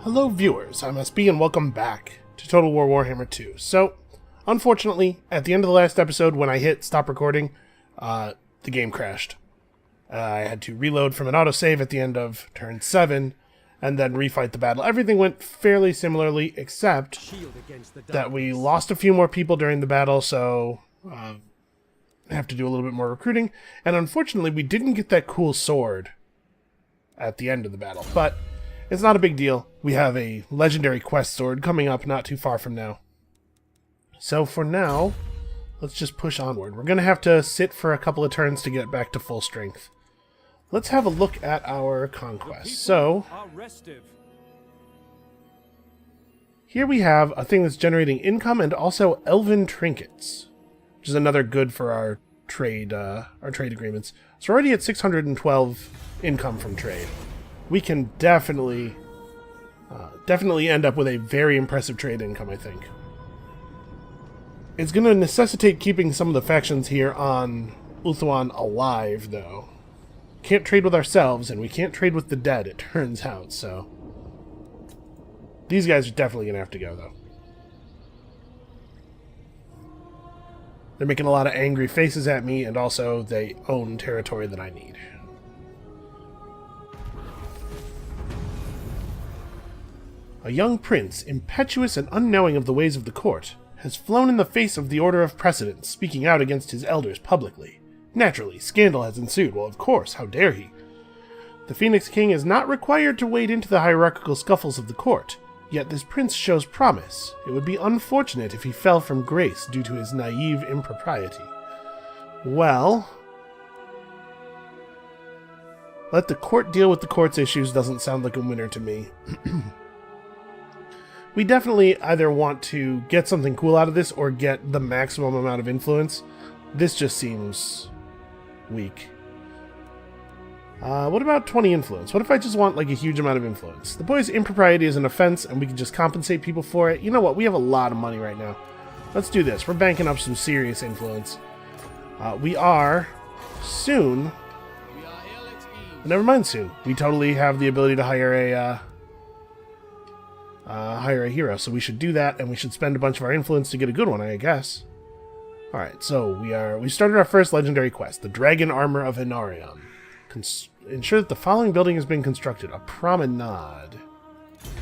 Hello viewers, I'm SB and welcome back to Total War Warhammer 2. So, unfortunately, at the end of the last episode when I hit stop recording, the game crashed. I had to reload from an autosave at the end of turn 7 and then refight the battle. Everything went fairly similarly except that we lost a few more people during the battle, so I have to do a little bit more recruiting. And unfortunately, we didn't get that cool sword at the end of the battle, but it's not a big deal. We have a legendary quest sword coming up not too far from now. So for now, let's just push onward. We're going to have to sit for a couple of turns to get back to full strength. Let's have a look at our conquest. So, here we have a thing that's generating income and also Elven trinkets, which is another good for our trade agreements. So we're already at 612 income from trade. We can definitely end up with a very impressive trade income, I think. It's going to necessitate keeping some of the factions here on Ulthuan alive, though. Can't trade with ourselves, and we can't trade with the dead, it turns out, so... These guys are definitely going to have to go, though. They're making a lot of angry faces at me, and also they own territory that I need. A young prince, impetuous and unknowing of the ways of the court, has flown in the face of the order of precedence, speaking out against his elders publicly. Naturally, scandal has ensued. Well, of course, how dare he? The Phoenix King is not required to wade into the hierarchical scuffles of the court, yet this prince shows promise. It would be unfortunate if he fell from grace due to his naive impropriety. Well, let the court deal with the court's issues doesn't sound like a winner to me. We definitely either want to get something cool out of this or get the maximum amount of influence. This just seems weak. What about 20 influence? What if I just want like a huge amount of influence? The boy's impropriety is an offense and we can just compensate people for it. You know what? We have a lot of money right now. Let's do this. We're banking up some serious influence. We are soon... Never mind soon. We totally have the ability to hire a hero, so we should do that, and we should spend a bunch of our influence to get a good one, I guess. Alright, so we started our first legendary quest, the Dragon Armor of Inarion. Ensure that the following building has been constructed. A promenade.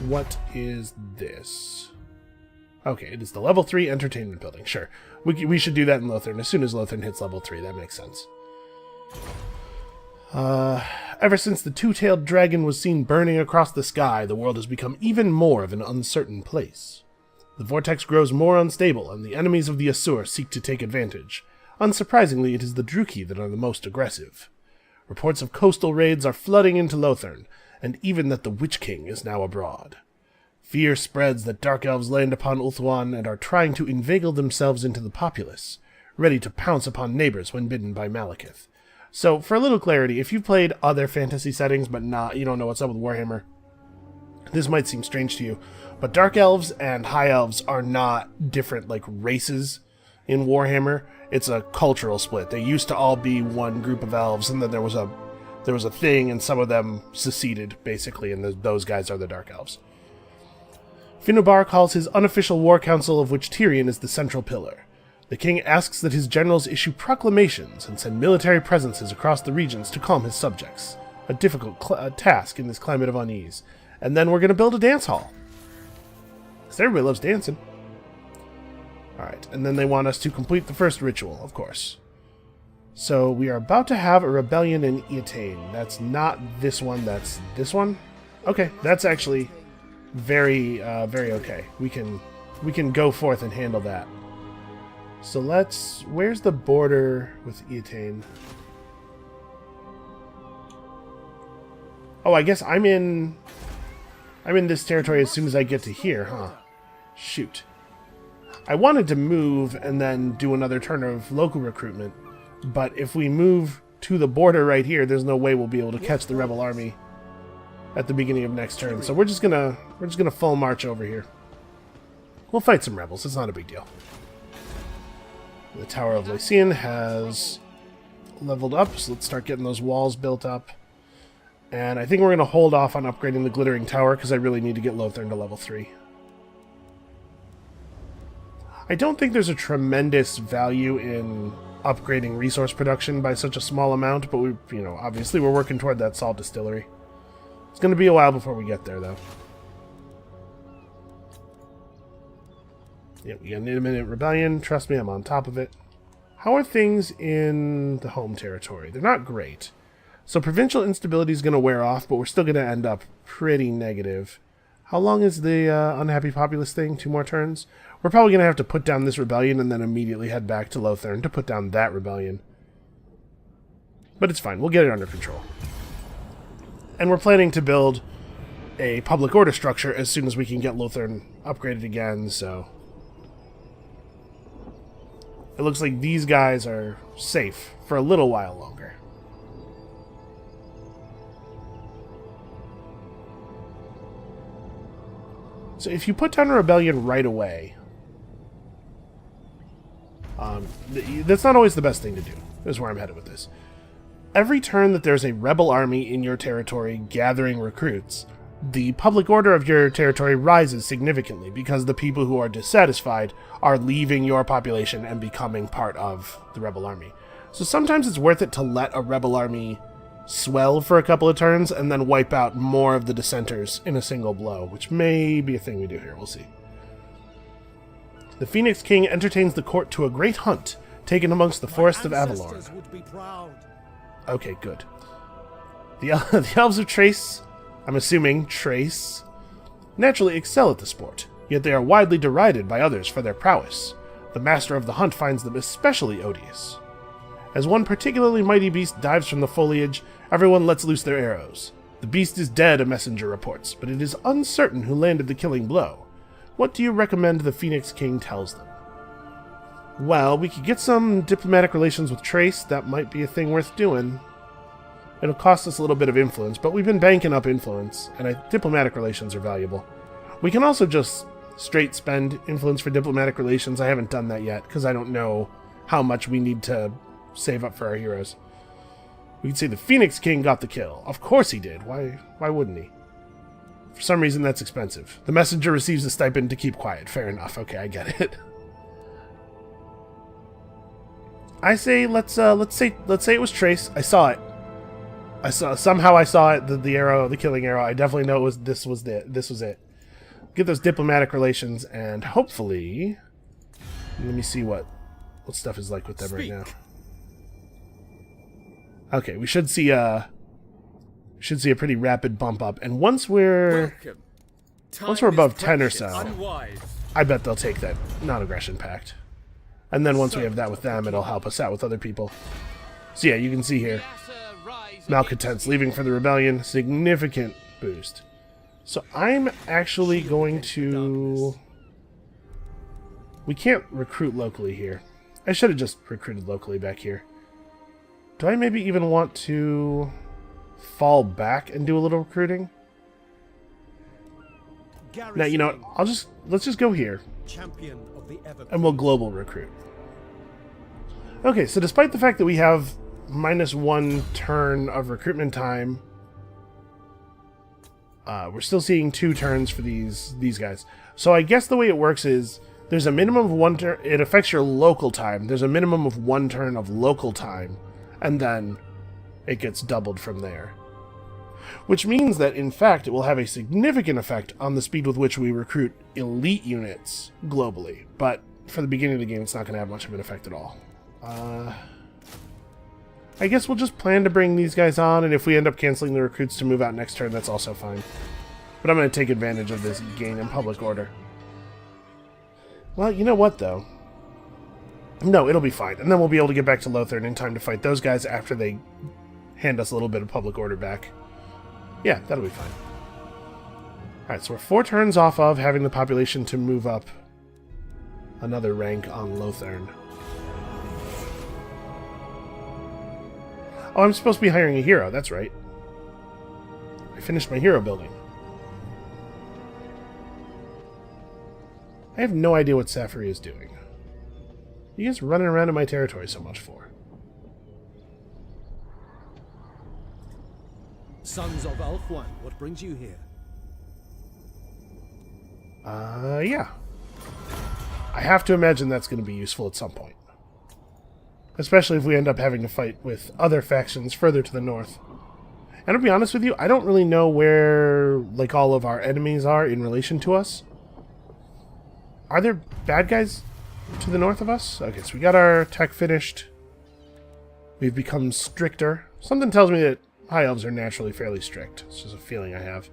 What is this? Okay, it is the level 3 entertainment building, sure. We should do that in Lothern. As soon as Lothern hits level 3, that makes sense. Ever since the two-tailed dragon was seen burning across the sky, the world has become even more of an uncertain place. The vortex grows more unstable, and the enemies of the Asur seek to take advantage. Unsurprisingly, it is the Druki that are the most aggressive. Reports of coastal raids are flooding into Lothern, and even that the Witch King is now abroad. Fear spreads that dark elves land upon Ulthuan and are trying to inveigle themselves into the populace, ready to pounce upon neighbors when bidden by Malekith. So, for a little clarity, if you've played other fantasy settings but you don't know what's up with Warhammer, this might seem strange to you, but Dark Elves and High Elves are not different, like, races in Warhammer. It's a cultural split. They used to all be one group of elves, and then there was a thing, and some of them seceded, basically, and those guys are the Dark Elves. Finubar calls his unofficial war council, of which Tyrion is the central pillar. The king asks that his generals issue proclamations and send military presences across the regions to calm his subjects. A difficult task in this climate of unease. And then we're going to build a dance hall. Because everybody loves dancing. Alright, and then they want us to complete the first ritual, of course. So we are about to have a rebellion in Eataine. That's not this one, that's this one? Okay, that's actually very okay. We can go forth and handle that. So where's the border with Eataine? Oh, I guess I'm in this territory as soon as I get to here, huh? Shoot. I wanted to move and then do another turn of local recruitment, but if we move to the border right here, there's no way we'll be able to catch the rebel army at the beginning of next turn. So we're just gonna full march over here. We'll fight some rebels, it's not a big deal. The Tower of Lycian has leveled up, so let's start getting those walls built up. And I think we're going to hold off on upgrading the Glittering Tower because I really need to get Lothern to level 3. I don't think there's a tremendous value in upgrading resource production by such a small amount, but obviously we're working toward that salt distillery. It's going to be a while before we get there, though. Yeah, we got an imminent rebellion. Trust me, I'm on top of it. How are things in the home territory? They're not great. So provincial instability is going to wear off, but we're still going to end up pretty negative. How long is the unhappy populace thing? 2 more turns? We're probably going to have to put down this rebellion and then immediately head back to Lothern to put down that rebellion. But it's fine. We'll get it under control. And we're planning to build a public order structure as soon as we can get Lothern upgraded again, so... It looks like these guys are safe for a little while longer. So if you put down a rebellion right away... that's not always the best thing to do, is where I'm headed with this. Every turn that there's a rebel army in your territory gathering recruits, the public order of your territory rises significantly because the people who are dissatisfied are leaving your population and becoming part of the rebel army. So sometimes it's worth it to let a rebel army swell for a couple of turns and then wipe out more of the dissenters in a single blow, which may be a thing we do here. We'll see. The Phoenix King entertains the court to a great hunt taken amongst the forests of Avalorn. Okay, good. The Elves of Trace, I'm assuming Trace, naturally excel at the sport, yet they are widely derided by others for their prowess. The master of the hunt finds them especially odious. As one particularly mighty beast dives from the foliage, everyone lets loose their arrows. The beast is dead, a messenger reports, but it is uncertain who landed the killing blow. What do you recommend the Phoenix King tells them? Well, we could get some diplomatic relations with Trace. That might be a thing worth doing. It'll cost us a little bit of influence, but we've been banking up influence, and diplomatic relations are valuable. We can also just straight spend influence for diplomatic relations. I haven't done that yet, because I don't know how much we need to save up for our heroes. We can say the Phoenix King got the kill. Of course he did. Why wouldn't he? For some reason, that's expensive. The messenger receives a stipend to keep quiet. Fair enough. Okay, I get it. I say let's say it was Trace. I saw it. Somehow I saw it. The arrow, the killing arrow. I definitely know this was it. Get those diplomatic relations, and hopefully, let me see what stuff is like with them right now. Okay, we should see a pretty rapid bump up, and once we're above 10 or so, I bet they'll take that non-aggression pact. And then once we have that with them, it'll help us out with other people. So yeah, you can see here, malcontents leaving for the rebellion, significant boost. So I'm actually going to... We can't recruit locally here. I should have just recruited locally back here. Do I maybe even want to fall back and do a little recruiting? Now, you know what? Let's just go here. And we'll global recruit. Okay, so despite the fact that we have -1 turn of recruitment time, we're still seeing 2 turns for these guys. So I guess the way it works is there's a minimum of 1 turn. It affects your local time. There's a minimum of 1 turn of local time, and then it gets doubled from there. Which means that, in fact, it will have a significant effect on the speed with which we recruit elite units globally. But for the beginning of the game, it's not going to have much of an effect at all. I guess we'll just plan to bring these guys on, and if we end up canceling the recruits to move out next turn, that's also fine. But I'm going to take advantage of this gain in public order. Well, you know what, though? No, it'll be fine. And then we'll be able to get back to Lothern in time to fight those guys after they hand us a little bit of public order back. Yeah, that'll be fine. Alright, so we're 4 turns off of having the population to move up another rank on Lothern. Oh, I'm supposed to be hiring a hero, that's right. I finished my hero building. I have no idea what Safari is doing. You guys running around in my territory so much for? Sons of Ulthuan, what brings you here? Yeah. I have to imagine that's going to be useful at some point. Especially if we end up having to fight with other factions further to the north. And to be honest with you, I don't really know where, like, all of our enemies are in relation to us. Are there bad guys to the north of us? Okay, so we got our tech finished. We've become stricter. Something tells me that High Elves are naturally fairly strict. It's just a feeling I have.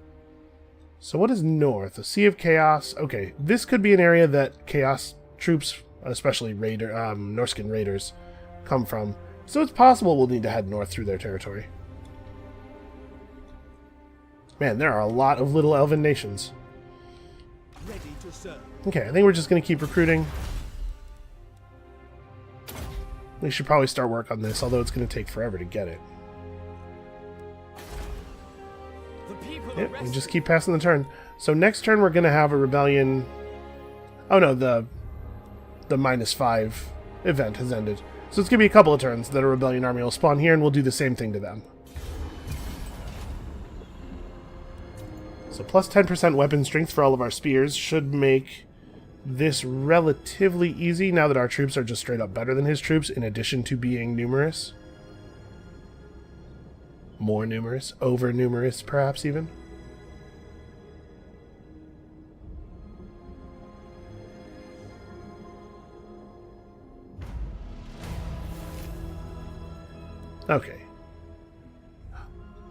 So what is north? A Sea of Chaos. Okay, this could be an area that Chaos troops, especially Norscan raiders, come from. So it's possible we'll need to head north through their territory. Man, there are a lot of little elven nations. Ready to serve. Okay, I think we're just going to keep recruiting. We should probably start work on this, although it's going to take forever to get it. Yep, we just keep passing the turn. So next turn we're going to have a rebellion. Oh no, the -5 event has ended. So it's going to be a couple of turns that a rebellion army will spawn here, and we'll do the same thing to them. So plus 10% weapon strength for all of our spears should make this relatively easy now that our troops are just straight up better than his troops, in addition to being numerous. More numerous, over numerous perhaps even. Okay.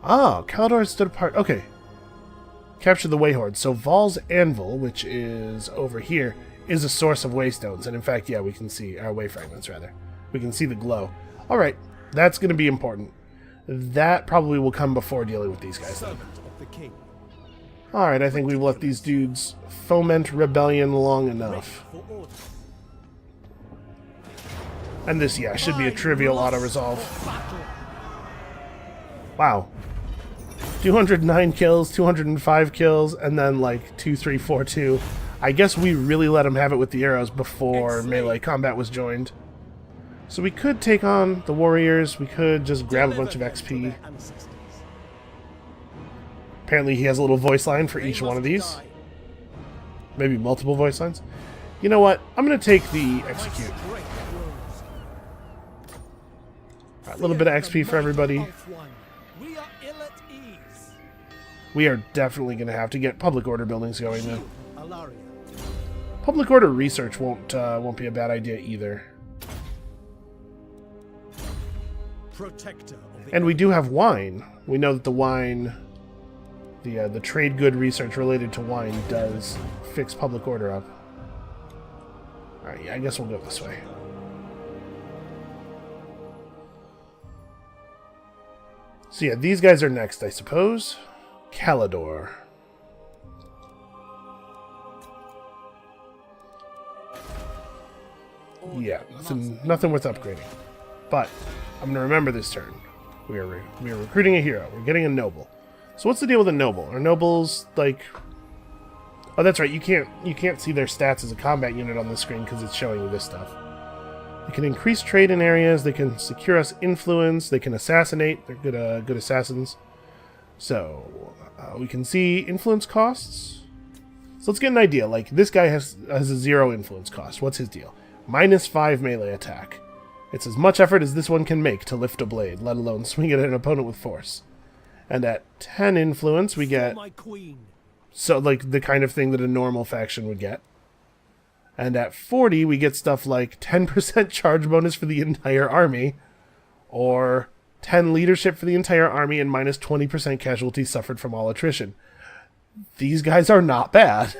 Oh, Caledor stood apart. Okay. Capture the Wayhorde. So Val's Anvil, which is over here, is a source of waystones. And in fact, yeah, we can see our way fragments, rather. We can see the glow. Alright, that's going to be important. That probably will come before dealing with these guys. Alright, I think we've let these dudes foment rebellion long enough. And this, yeah, should be a trivial auto-resolve. Wow. 209 kills, 205 kills, and then like 2, 3, 4, 2. I guess we really let him have it with the arrows before melee combat was joined. So we could take on the warriors, we could just grab a bunch of XP. Apparently he has a little voice line for each one of these. Maybe multiple voice lines. You know what? I'm going to take the execute. A little bit of XP for everybody. We are definitely going to have to get public order buildings going now. Public order research won't be a bad idea either. And we do have wine. We know that the wine, the trade good research related to wine does fix public order up. All right, yeah, I guess we'll go this way. So yeah, these guys are next, I suppose. Caledor. Yeah, nothing worth upgrading. But I'm gonna remember this turn. We are recruiting a hero. We're getting a noble. So what's the deal with a noble? Are nobles like? Oh, that's right. You can't see their stats as a combat unit on the screen because it's showing you this stuff. They can increase trade in areas. They can secure us influence. They can assassinate. They're good assassins. So we can see influence costs. So let's get an idea. Like this guy has a 0 influence cost. What's his deal? -5 melee attack. It's as much effort as this one can make to lift a blade, let alone swing it at an opponent with force. And at 10 influence, we get so like the kind of thing that a normal faction would get. And at 40, we get stuff like 10% charge bonus for the entire army, or 10 leadership for the entire army, and -20% casualties suffered from all attrition. These guys are not bad.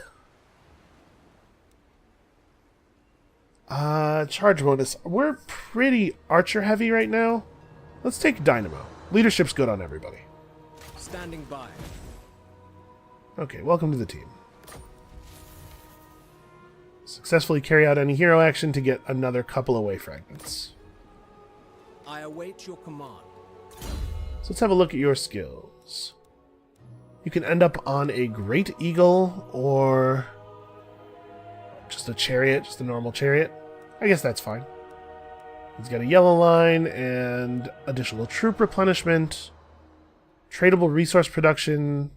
Charge bonus. We're pretty archer heavy right now. Let's take Dynamo. Leadership's good on everybody. Standing by. Okay, welcome to the team. Successfully carry out any hero action to get another couple of way fragments. I await your command. So let's have a look at your skills. You can end up on a Great Eagle or just a chariot, just a normal chariot. I guess that's fine. He's got a yellow line and additional troop replenishment. Tradable resource production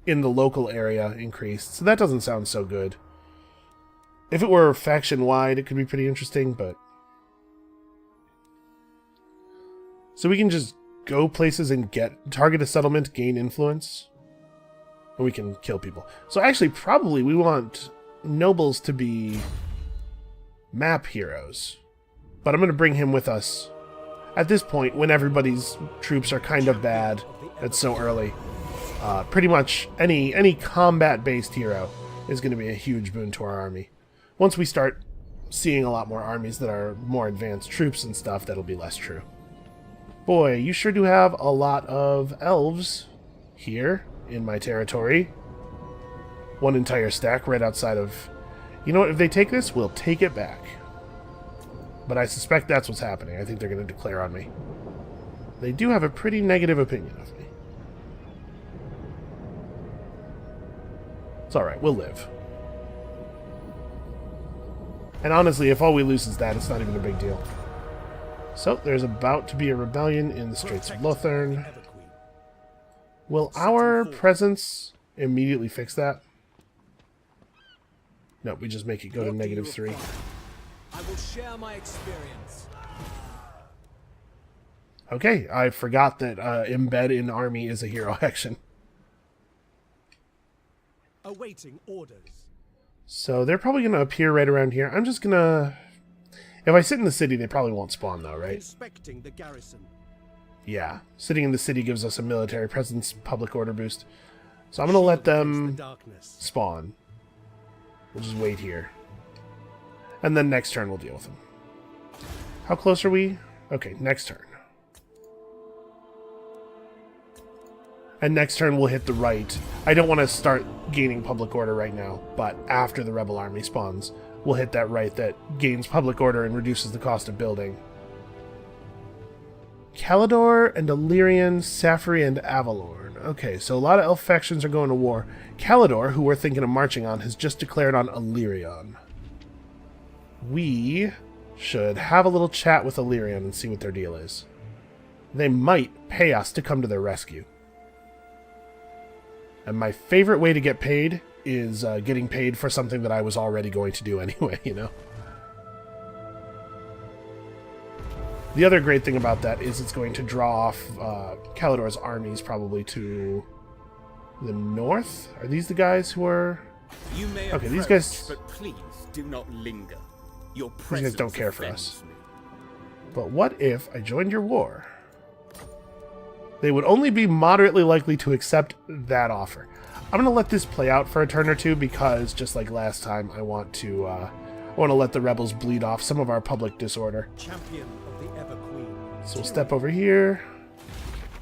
in the local area increased, so that doesn't sound so good. If it were faction-wide, it could be pretty interesting, but... So we can just go places and target a settlement, gain influence, and we can kill people. So actually, probably we want nobles to be map heroes. But I'm going to bring him with us at this point when everybody's troops are kind of bad. It's so early. Pretty much any combat-based hero is going to be a huge boon to our army. Once we start seeing a lot more armies that are more advanced troops and stuff, that'll be less true. Boy, you sure do have a lot of elves here in my territory. One entire stack right outside of... You know what? If they take this, we'll take it back. But I suspect that's what's happening. I think they're going to declare on me. They do have a pretty negative opinion of me. It's alright, we'll live. And honestly, if all we lose is that, it's not even a big deal. So, there's about to be a rebellion in the Straits of Lothern. Will our presence immediately fix that? No, we just make it go to -3. I will share my experience. Okay, I forgot that embed in army is a hero action. Awaiting orders. So they're probably going to appear right around here. I'm just going to... If I sit in the city, they probably won't spawn though, right? Inspecting the garrison. Yeah, sitting in the city gives us a military presence, public order boost. So I'm going to let them spawn. We'll just wait here. And then next turn we'll deal with them. How close are we? Okay, next turn. And next turn we'll hit the right. I don't want to start gaining public order right now, but after the rebel army spawns, we'll hit that right that gains public order and reduces the cost of building. Caledor and Illyrian, Safri and Avalorn. Okay, so a lot of elf factions are going to war. Caledor, who we're thinking of marching on, has just declared on Illyrian. We should have a little chat with Illyrian and see what their deal is. They might pay us to come to their rescue. And my favorite way to get paid is getting paid for something that I was already going to do anyway, you know? The other great thing about that is it's going to draw off Caledor's armies probably to the north. Are these the guys who are... You may okay, approach, these guys... but please do not linger. Your These guys don't presence care for offends us. me. But what if I joined your war? They would only be moderately likely to accept that offer. I'm going to let this play out for a turn or two because, just like last time, I want to let the rebels bleed off some of our public disorder. Champion of the Ever Queen. So we'll step over here.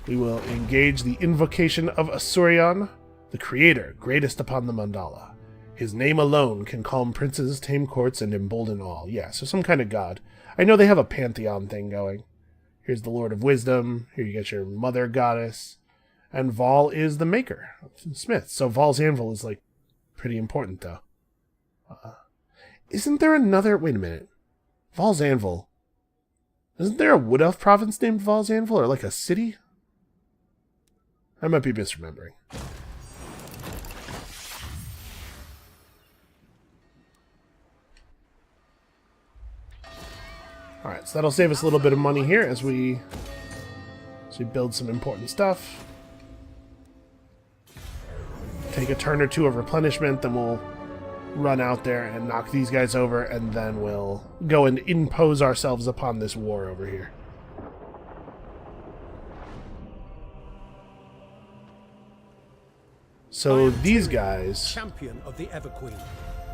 We will engage the invocation of Asurion, the creator, greatest upon the Mandala. His name alone can calm princes, tame courts, and embolden all. Yeah, so some kind of god. I know they have a pantheon thing going. Here's the Lord of Wisdom. Here you get your Mother Goddess. And Vol is the maker of Smith. So Vol's anvil is, like, pretty important, though. Isn't there another... Wait a minute. Vol's anvil. Isn't there a Wood Elf province named Vol's anvil? Or, like, a city? I might be misremembering. Alright, so that'll save us a little bit of money here as we build some important stuff. Take a turn or two of replenishment, then we'll run out there and knock these guys over, and then we'll go and impose ourselves upon this war over here. So these guys... Champion of the Ever Queen.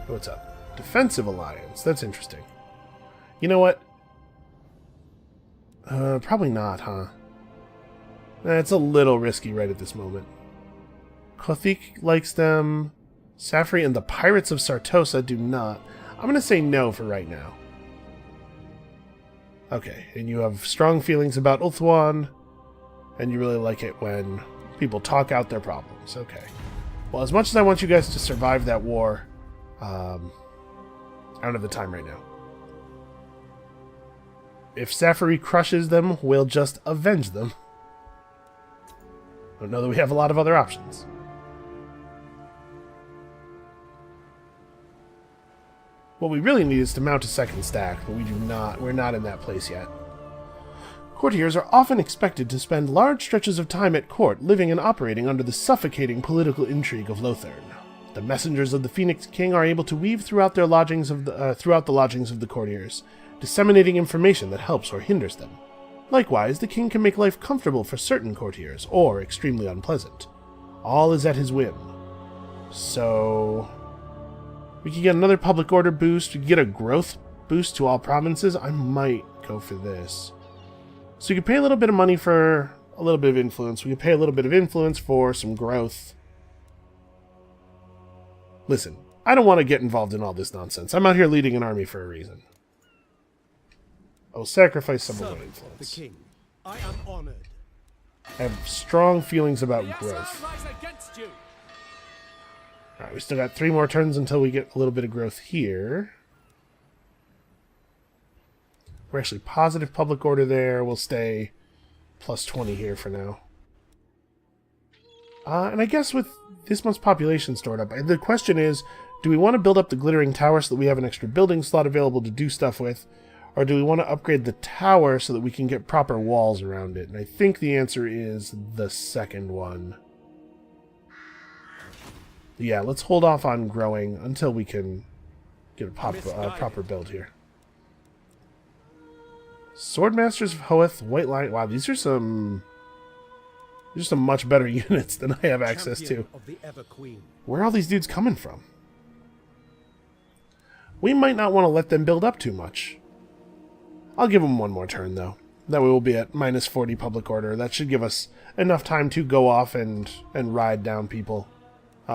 What's up? Defensive alliance. That's interesting. You know what? Probably not, huh? It's a little risky right at this moment. Kothik likes them. Safri and the Pirates of Sartosa do not. I'm going to say no for right now. Okay, and you have strong feelings about Ulthuan, and you really like it when people talk out their problems. Okay. Well, as much as I want you guys to survive that war, I don't have the time right now. If Safari crushes them, we'll just avenge them. I don't know that we have a lot of other options. What we really need is to mount a second stack, but we're not in that place yet. Courtiers are often expected to spend large stretches of time at court, living and operating under the suffocating political intrigue of Lothern. The messengers of the Phoenix King are able to weave throughout the lodgings of the courtiers, disseminating information that helps or hinders them. Likewise, the king can make life comfortable for certain courtiers, or extremely unpleasant. All is at his whim. So we could get another public order boost, we could get a growth boost to all provinces. I might go for this. So you could pay a little bit of money for a little bit of influence. We could pay a little bit of influence for some growth. Listen, I don't want to get involved in all this nonsense. I'm out here leading an army for a reason. I will sacrifice some of my Servant of the influence. king, I am honored. I have strong feelings about growth. Alright, we still got 3 more turns until we get a little bit of growth here. We're actually positive public order there. We'll stay plus 20 here for now. And I guess with this much population stored up, the question is, do we want to build up the glittering tower so that we have an extra building slot available to do stuff with? Or do we want to upgrade the tower so that we can get proper walls around it? And I think the answer is the second one. Yeah, let's hold off on growing until we can get a proper build here. Swordmasters of Hoeth, White Lion. Wow, these are some much better units than I have access to. Of the Ever Queen. Where are all these dudes coming from? We might not want to let them build up too much. I'll give them one more turn, though. That way we'll be at minus 40 public order. That should give us enough time to go off and ride down people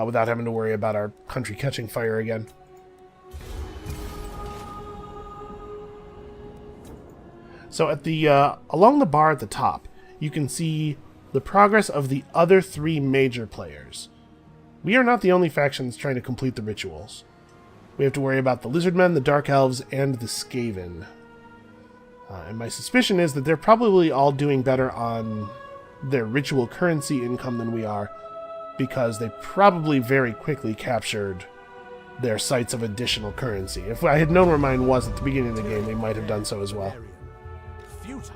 without having to worry about our country catching fire again. So at the along the bar at the top, you can see the progress of the other 3 major players. We are not the only factions trying to complete the rituals. We have to worry about the Lizardmen, the Dark Elves, and the Skaven. And my suspicion is that they're probably all doing better on their ritual currency income than we are, because they probably very quickly captured their sites of additional currency. If I had known where mine was at the beginning of the game, we might have done so as well. Futile.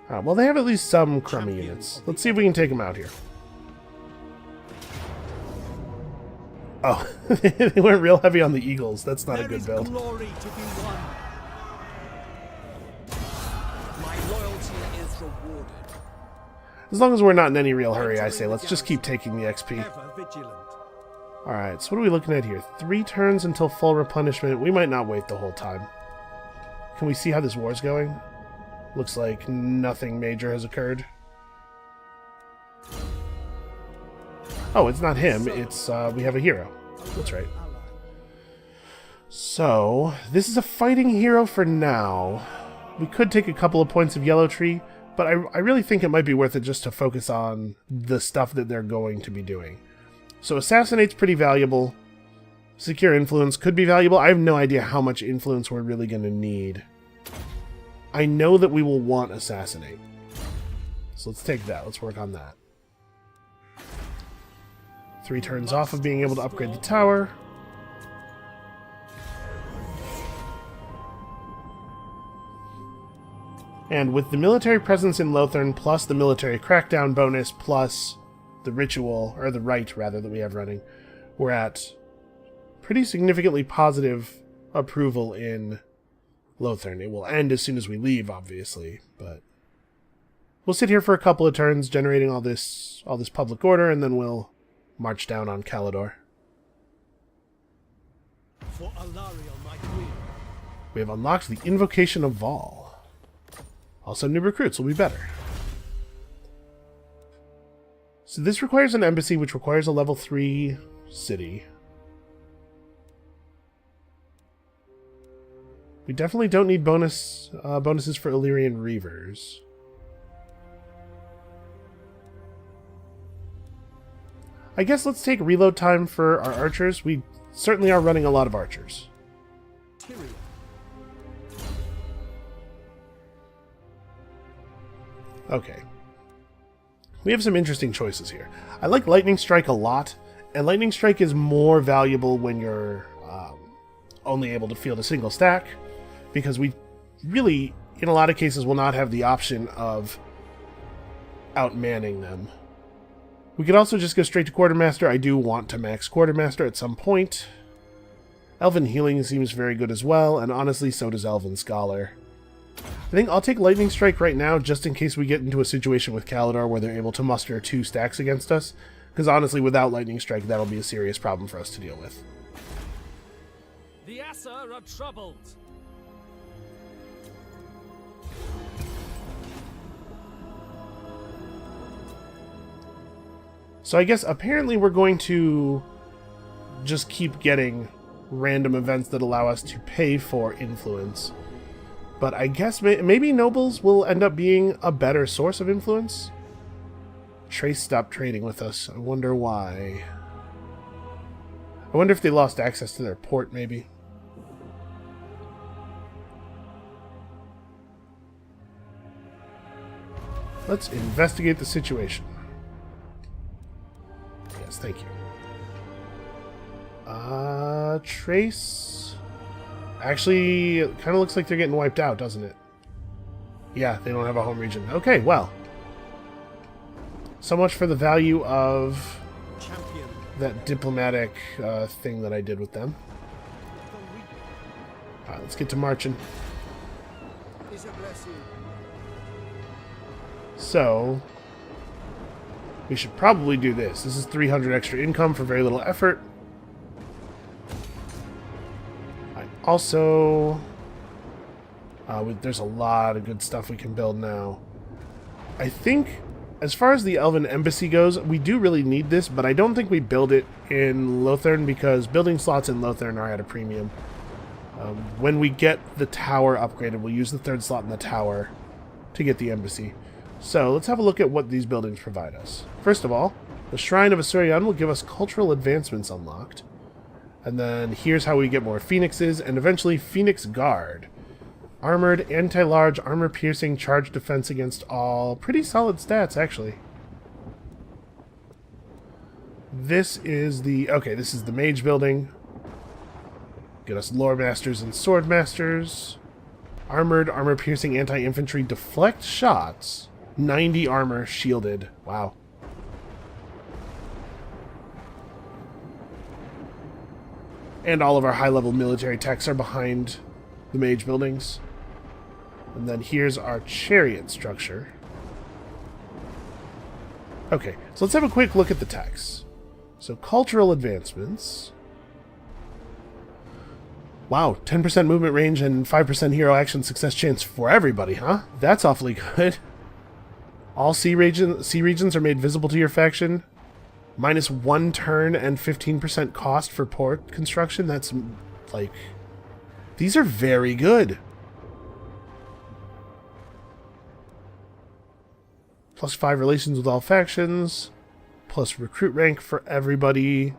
Well, they have at least some crummy units. Let's see if we can take them out here. Oh, they went real heavy on the Eagles. That's not a good build. Glory to be won. My loyalty is rewarded. As long as we're not in any real hurry, I say let's just keep taking the XP. Ever vigilant. Alright, so what are we looking at here? 3 turns until full replenishment. We might not wait the whole time. Can we see how this war's going? Looks like nothing major has occurred. Oh, it's not him. It's, we have a hero. That's right. So, this is a fighting hero for now. We could take a couple of points of Yellow Tree, but I really think it might be worth it just to focus on the stuff that they're going to be doing. So, Assassinate's pretty valuable. Secure Influence could be valuable. I have no idea how much influence we're really going to need. I know that we will want Assassinate. So let's take that. Let's work on that. 3 turns off of being able to upgrade the tower. And with the military presence in Lothern, plus the military crackdown bonus, plus the ritual, or the rite, rather, that we have running, we're at pretty significantly positive approval in Lothern. It will end as soon as we leave, obviously, but we'll sit here for a couple of turns, generating all this public order, and then we'll march down on Caledor. For Alariel, my queen. We have unlocked the Invocation of Vol. Also, new recruits will be better. So this requires an embassy, which requires a level 3 city. We definitely don't need bonuses for Illyrian Reavers. I guess let's take reload time for our archers. We certainly are running a lot of archers. Tyrion. Okay. We have some interesting choices here. I like Lightning Strike a lot, and Lightning Strike is more valuable when you're only able to field a single stack, because we really, in a lot of cases, will not have the option of outmanning them. We could also just go straight to Quartermaster. I do want to max Quartermaster at some point. Elven Healing seems very good as well, and honestly, so does Elven Scholar. I think I'll take Lightning Strike right now, just in case we get into a situation with Caledor where they're able to muster 2 stacks against us, because honestly, without Lightning Strike, that'll be a serious problem for us to deal with. The Aesir are troubled. So I guess apparently we're going to just keep getting random events that allow us to pay for influence. But I guess maybe nobles will end up being a better source of influence? Trace stopped trading with us. I wonder why. I wonder if they lost access to their port, maybe. Let's investigate the situation. Yes, thank you. Trace. Actually, it kind of looks like they're getting wiped out, doesn't it? Yeah, they don't have a home region. Okay, well. So much for the value of Champion. that diplomatic thing that I did with them. Alright, let's get to marching. Is a blessing. So, we should probably do this. This is 300 extra income for very little effort. Also, there's a lot of good stuff we can build now. I think, as far as the Elven Embassy goes, we do really need this, but I don't think we build it in Lothern, because building slots in Lothern are at a premium. When we get the tower upgraded, we'll use the 3rd slot in the tower to get the embassy. So, let's have a look at what these buildings provide us. First of all, the Shrine of Asurion will give us cultural advancements unlocked. And then here's how we get more Phoenixes, and eventually Phoenix Guard. Armored, anti-large, armor-piercing, charge defense against all. Pretty solid stats, actually. This is the... Okay, this is the Mage building. Get us Lore Masters and Sword Masters. Armored, armor-piercing, anti-infantry, deflect shots. 90 armor, shielded. Wow. And all of our high-level military techs are behind the mage buildings. And then here's our chariot structure. Okay, so let's have a quick look at the techs. So, cultural advancements. Wow, 10% movement range and 5% hero action success chance for everybody, huh? That's awfully good. All sea regions are made visible to your faction. -1 turn and 15% cost for port construction. That's, like... These are very good. +5 relations with all factions. Plus recruit rank for everybody.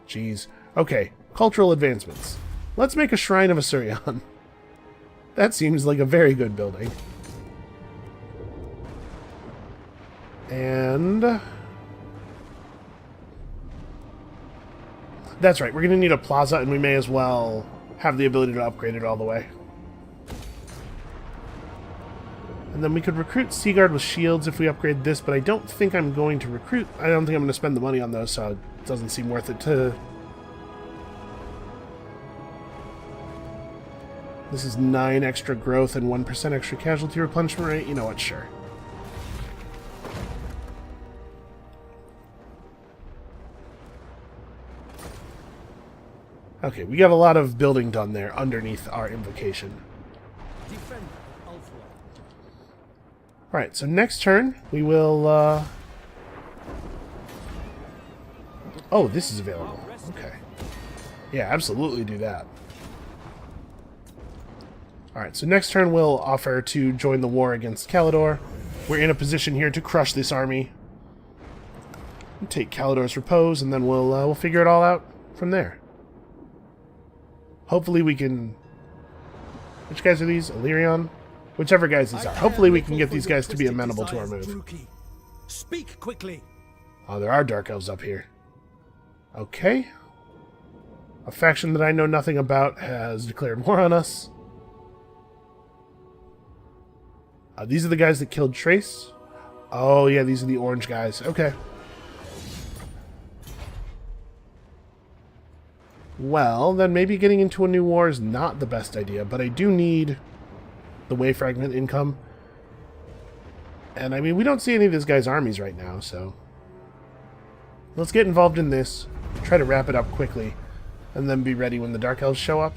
Jeez. Okay, cultural advancements. Let's make a Shrine of Asurion. That seems like a very good building. And... That's right, we're going to need a plaza, and we may as well have the ability to upgrade it all the way. And then we could recruit Seaguard with shields if we upgrade this, but I don't think I'm going to recruit... I don't think I'm going to spend the money on those, so it doesn't seem worth it to... This is 9 extra growth and 1% extra casualty replenishment rate. You know what, sure. Okay, we have a lot of building done there underneath our invocation. Alright, so next turn, we will, Oh, this is available. Okay. Yeah, absolutely do that. Alright, so next turn we'll offer to join the war against Caledor. We're in a position here to crush this army. Take Caledor's repose, and then we'll figure it all out from there. Hopefully we can... Which guys are these? Illyrion? Whichever guys these are. Hopefully we can get these guys to be amenable to our move. Speak quickly. Oh, there are dark elves up here. Okay. A faction that I know nothing about has declared war on us. These are the guys that killed Trace. Oh, yeah, these are the orange guys. Okay. Well, then maybe getting into a new war is not the best idea, but I do need the Way Fragment income. And, I mean, we don't see any of this guy's armies right now, so... Let's get involved in this, try to wrap it up quickly, and then be ready when the Dark Elves show up.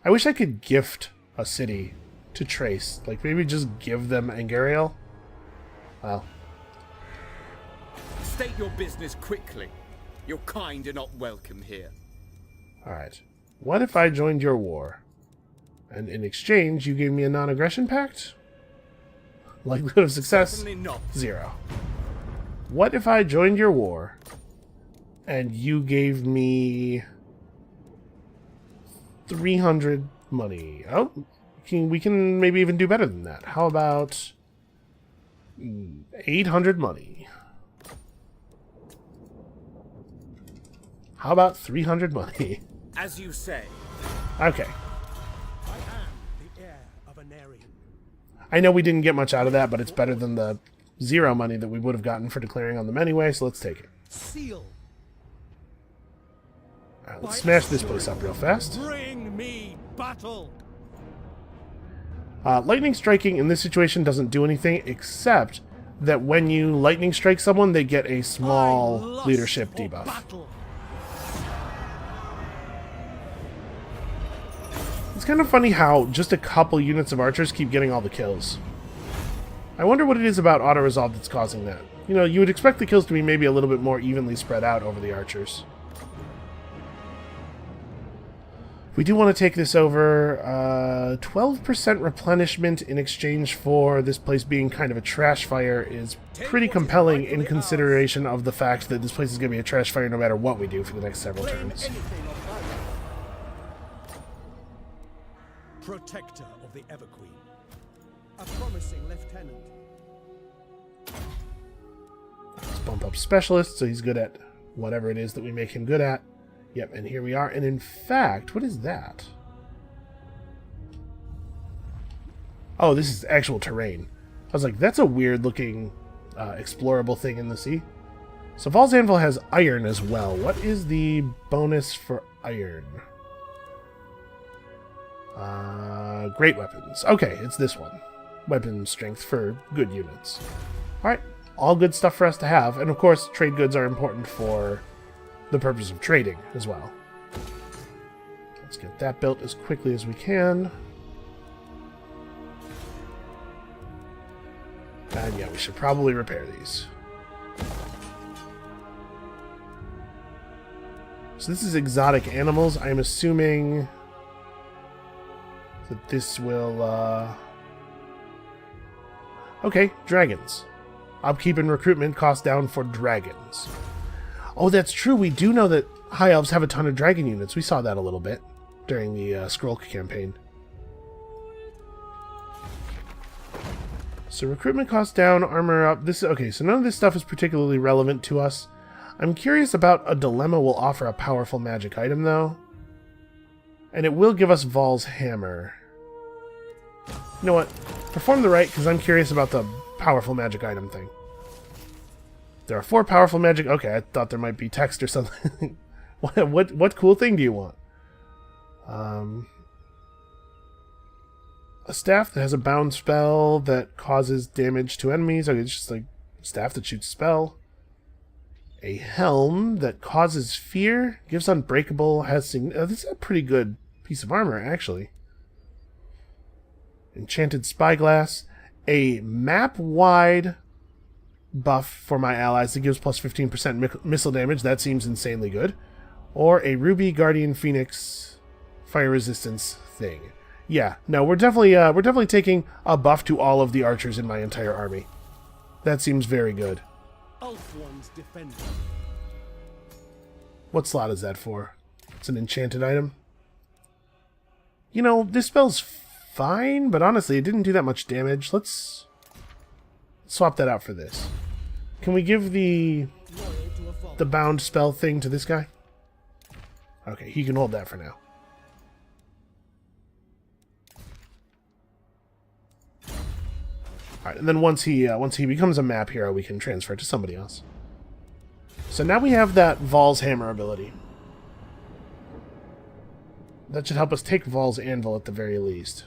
I wish I could gift a city to Trace. Like, maybe just give them Angariel. Well. State your business quickly. Your kind are not welcome here. Alright. What if I joined your war? And in exchange, you gave me a non-aggression pact? Likelihood of success? Certainly not. 0. What if I joined your war, and you gave me 300 money? Oh, we can maybe even do better than that. How about 800 money? How about 300 money? As you say. Okay. I am the heir of an Aryan. I know we didn't get much out of that, but it's better than the 0 money that we would have gotten for declaring on them anyway, so let's take it. Seal. Alright, let's smash this place up real fast. Bring me battle. Lightning striking in this situation doesn't do anything, except that when you lightning strike someone, they get a small leadership debuff. Battle. It's kind of funny how just a couple units of archers keep getting all the kills. I wonder what it is about auto-resolve that's causing that. You know, you would expect the kills to be maybe a little bit more evenly spread out over the archers. We do want to take this over. 12% replenishment in exchange for this place being kind of a trash fire is pretty compelling in consideration of the fact that this place is going to be a trash fire no matter what we do for the next several turns. Protector of the Everqueen. A promising lieutenant. Let's bump up Specialist so he's good at whatever it is that we make him good at. Yep, and here we are. And in fact, what is that? Oh, this is actual terrain. I was like, that's a weird looking explorable thing in the sea. So Val's Anvil has iron as well. What is the bonus for iron? Great weapons. Okay, it's this one. Weapon strength for good units. Alright, all good stuff for us to have. And of course, trade goods are important for the purpose of trading as well. Let's get that built as quickly as we can. And yeah, we should probably repair these. So this is exotic animals. I'm assuming that this will... Okay, dragons. Upkeep and recruitment cost down for dragons. Oh, that's true. We do know that High Elves have a ton of dragon units. We saw that a little bit during the Skrull campaign. So recruitment costs down, armor up. This okay, so none of this stuff is particularly relevant to us. I'm curious about a dilemma will offer a powerful magic item, though. And it will give us Val's Hammer. You know what? Perform the rite, because I'm curious about the powerful magic item thing. There are 4 powerful magic... Okay, I thought there might be text or something. What cool thing do you want? A staff that has a bound spell that causes damage to enemies. Okay, it's just like a staff that shoots a spell. A helm that causes fear. Gives unbreakable. Has... this is a pretty good piece of armor, actually. Enchanted spyglass. A map-wide... buff for my allies that gives plus 15% missile damage. That seems insanely good. Or a Ruby Guardian Phoenix fire resistance thing. Yeah, no, we're definitely taking a buff to all of the archers in my entire army. That seems very good. Ulthuan's defender. What slot is that for? It's an enchanted item. You know, this spell's fine, but honestly, it didn't do that much damage. Let's swap that out for this. Can we give the bound spell thing to this guy? Okay, he can hold that for now. Alright, and then once he becomes a map hero, we can transfer it to somebody else. So now we have that Vol's Hammer ability. That should help us take Vol's Anvil at the very least.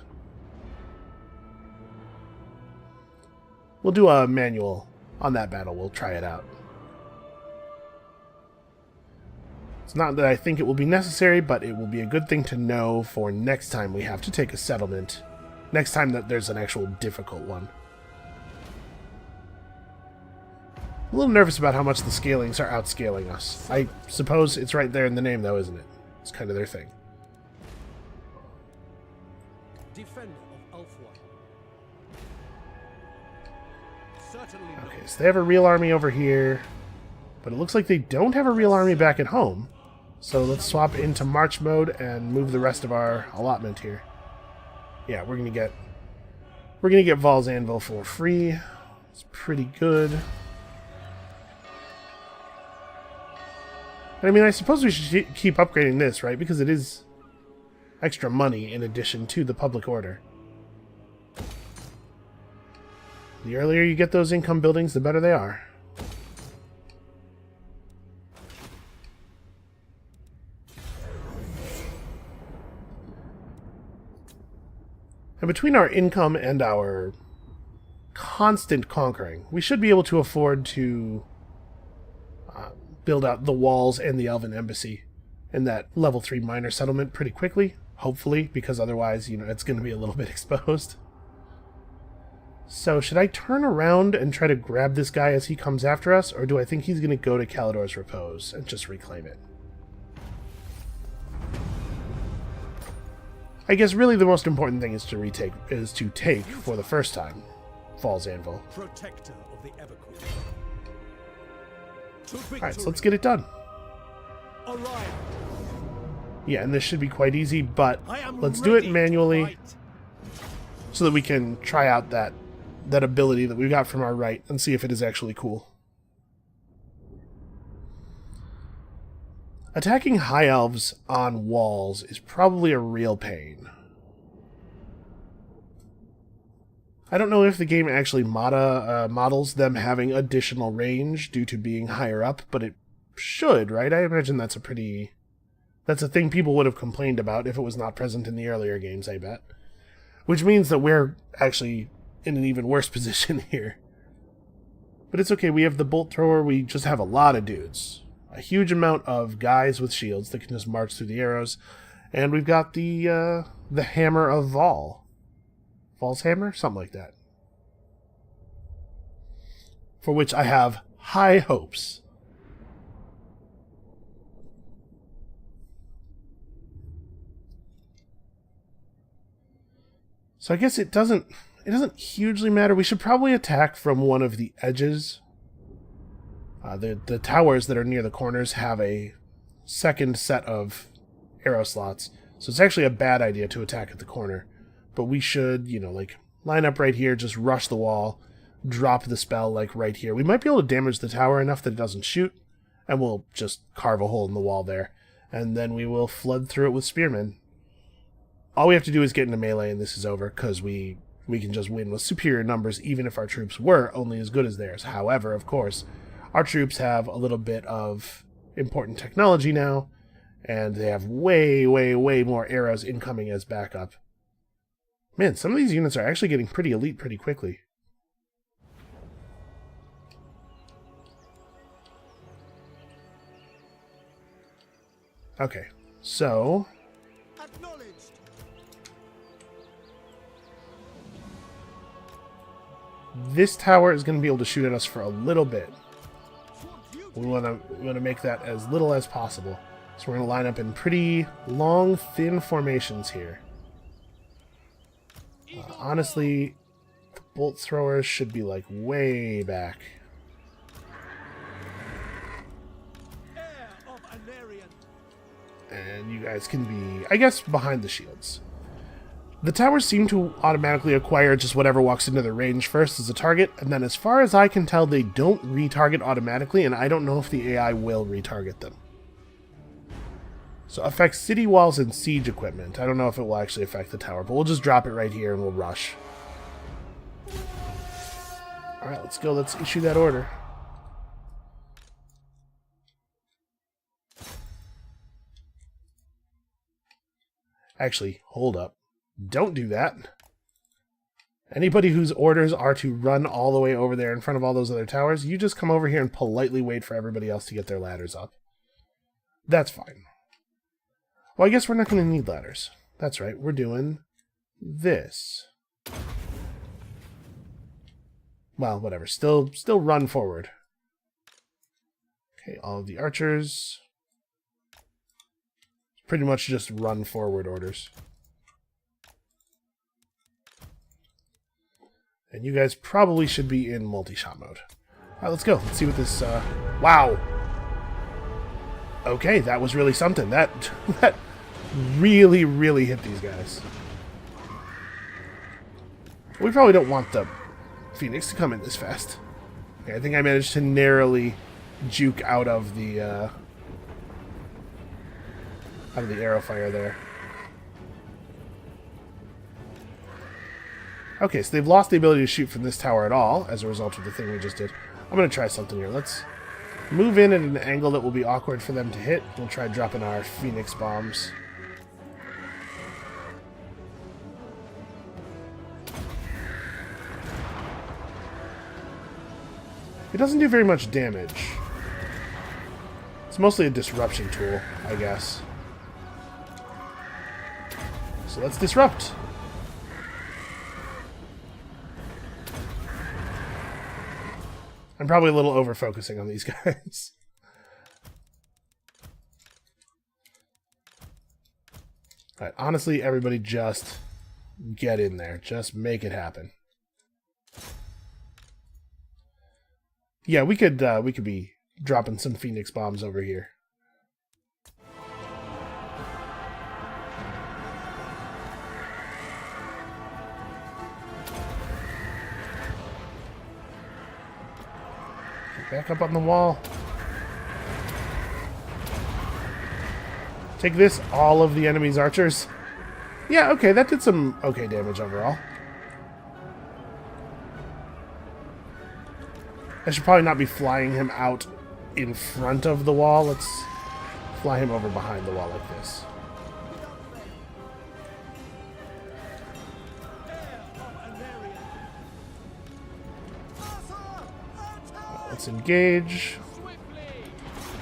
We'll do a manual on that battle. We'll try it out. It's not that I think it will be necessary, but it will be a good thing to know for next time we have to take a settlement. Next time that there's an actual difficult one. I'm a little nervous about how much the scalings are outscaling us. I suppose it's right there in the name, though, isn't it? It's kind of their thing. Defender of Ulfwine. Certainly not. Okay, so they have a real army over here, but it looks like they don't have a real army back at home. So let's swap into March mode and move the rest of our allotment here. Yeah, we're gonna get Vol's Anvil for free. It's pretty good. And I mean, I suppose we should keep upgrading this, right? Because it is extra money in addition to the public order. The earlier you get those income buildings, the better they are. And between our income and our constant conquering, we should be able to afford to build out the walls and the Elven embassy in that level 3 minor settlement pretty quickly, hopefully, because otherwise, you know, it's going to be a little bit exposed. So, should I turn around and try to grab this guy as he comes after us, or do I think he's going to go to Caledor's Repose and just reclaim it? I guess really the most important thing is to take for the first time Vol's Anvil. Protector of the Everqueen. Alright, so let's get it done. Orion. Yeah, and this should be quite easy, but let's do it manually so that we can try out that ability that we got from our right and see if it is actually cool. Attacking high elves on walls is probably a real pain. I don't know if the game actually models them having additional range due to being higher up, but it should, right? I imagine that's a thing people would have complained about if it was not present in the earlier games, I bet. Which means that we're actually in an even worse position here. But it's okay, we have the bolt thrower, we just have a lot of dudes. A huge amount of guys with shields that can just march through the arrows. And we've got the hammer of Vol. Vol's hammer? Something like that. For which I have high hopes. So I guess it doesn't hugely matter. We should probably attack from one of the edges. The towers that are near the corners have a second set of arrow slots. So it's actually a bad idea to attack at the corner. But we should, you know, like, line up right here, just rush the wall, drop the spell, like, right here. We might be able to damage the tower enough that it doesn't shoot, and we'll just carve a hole in the wall there. And then we will flood through it with spearmen. All we have to do is get into melee, and this is over, because we can just win with superior numbers, even if our troops were only as good as theirs. However, of course, our troops have a little bit of important technology now, and they have way, way, way more arrows incoming as backup. Man, some of these units are actually getting pretty elite pretty quickly. Okay, so Acknowledged. this tower is going to be able to shoot at us for a little bit. We want to make that as little as possible. So we're going to line up in pretty long, thin formations here. Honestly, the bolt throwers should be like way back. Heir of Anarion. And you guys can be, I guess, behind the shields. The towers seem to automatically acquire just whatever walks into their range first as a target, and then as far as I can tell, they don't retarget automatically, and I don't know if the AI will retarget them. So affects city walls and siege equipment. I don't know if it will actually affect the tower, but we'll just drop it right here and we'll rush. Alright, let's go. Let's issue that order. Actually, hold up. Don't do that. Anybody whose orders are to run all the way over there in front of all those other towers, you just come over here and politely wait for everybody else to get their ladders up. That's fine. Well, I guess we're not going to need ladders. That's right, we're doing this. Well, whatever. Still run forward. Okay, all of the archers. Pretty much just run forward orders. And you guys probably should be in multi-shot mode. Alright, let's go. Let's see what this, wow! Okay, that was really something. That really, really hit these guys. We probably don't want the Phoenix to come in this fast. Okay, I think I managed to narrowly juke out of the arrow fire there. Okay, so they've lost the ability to shoot from this tower at all as a result of the thing we just did. I'm going to try something here. Let's move in at an angle that will be awkward for them to hit. We'll try dropping our Phoenix bombs. It doesn't do very much damage. It's mostly a disruption tool, I guess. So let's disrupt. I'm probably a little over-focusing on these guys. Alright, honestly, everybody just get in there. Just make it happen. Yeah, we could be dropping some Phoenix bombs over here. Back up on the wall. Take this, all of the enemy's archers. Yeah, okay, that did some okay damage overall. I should probably not be flying him out in front of the wall. Let's fly him over behind the wall like this. Let's engage.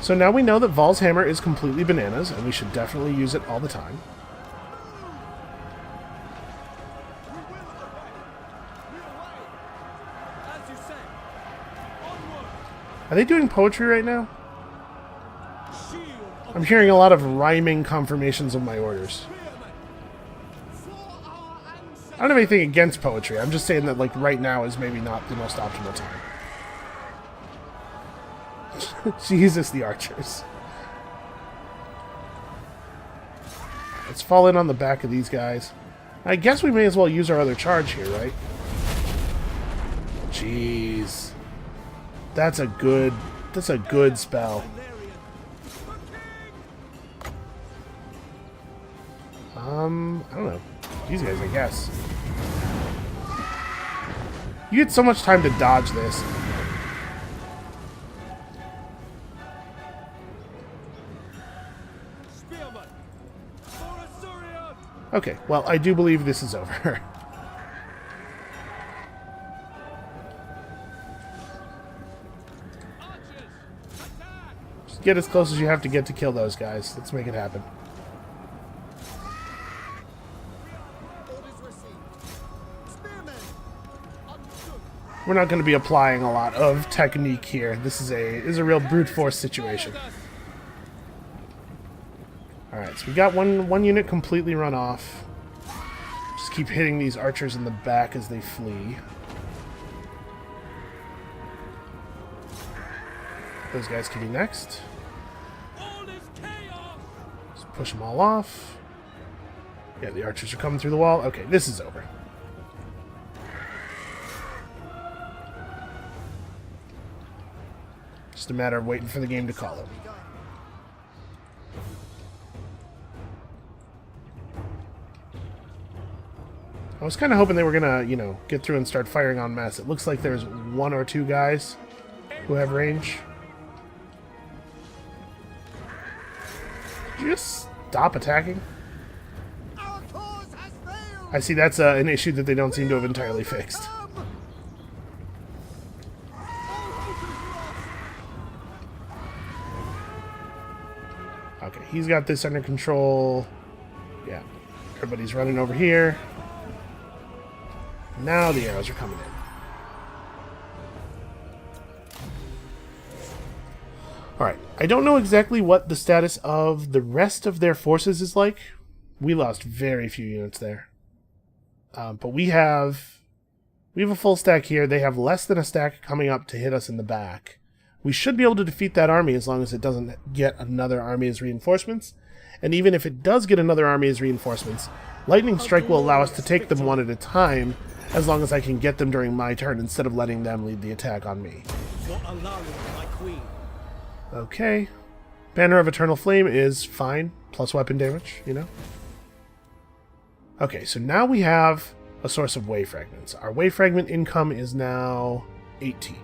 So now we know that Vol's hammer is completely bananas, and we should definitely use it all the time. Are they doing poetry right now? I'm hearing a lot of rhyming confirmations of my orders. I don't have anything against poetry. I'm just saying that, like, right now is maybe not the most optimal time. Jesus, the archers. Let's fall in on the back of these guys. I guess we may as well use our other charge here, right? Jeez. That's a good spell. I don't know. These guys, I guess. You get so much time to dodge this. Okay, well, I do believe this is over. Just get as close as you have to get to kill those guys. Let's make it happen. We're not going to be applying a lot of technique here. This is a real brute force situation. Alright, so we got one unit completely run off. Just keep hitting these archers in the back as they flee. Those guys can be next. Just push them all off. Yeah, the archers are coming through the wall. Okay, this is over. Just a matter of waiting for the game to call it. I was kind of hoping they were gonna, you know, get through and start firing en masse. It looks like there's 1 or 2 guys who have range. Did you just stop attacking? I see that's an issue that they don't seem to have entirely fixed. Okay, he's got this under control. Yeah, everybody's running over here. Now the arrows are coming in. Alright, I don't know exactly what the status of the rest of their forces is like. We lost very few units there. But we have a full stack here. They have less than a stack coming up to hit us in the back. We should be able to defeat that army as long as it doesn't get another army as reinforcements. And even if it does get another army as reinforcements, Lightning Strike will allow us to take them one at a time, as long as I can get them during my turn instead of letting them lead the attack on me. Okay. Banner of Eternal Flame is fine, plus weapon damage, you know? Okay, so now we have a source of way fragments. Our way fragment income is now 18.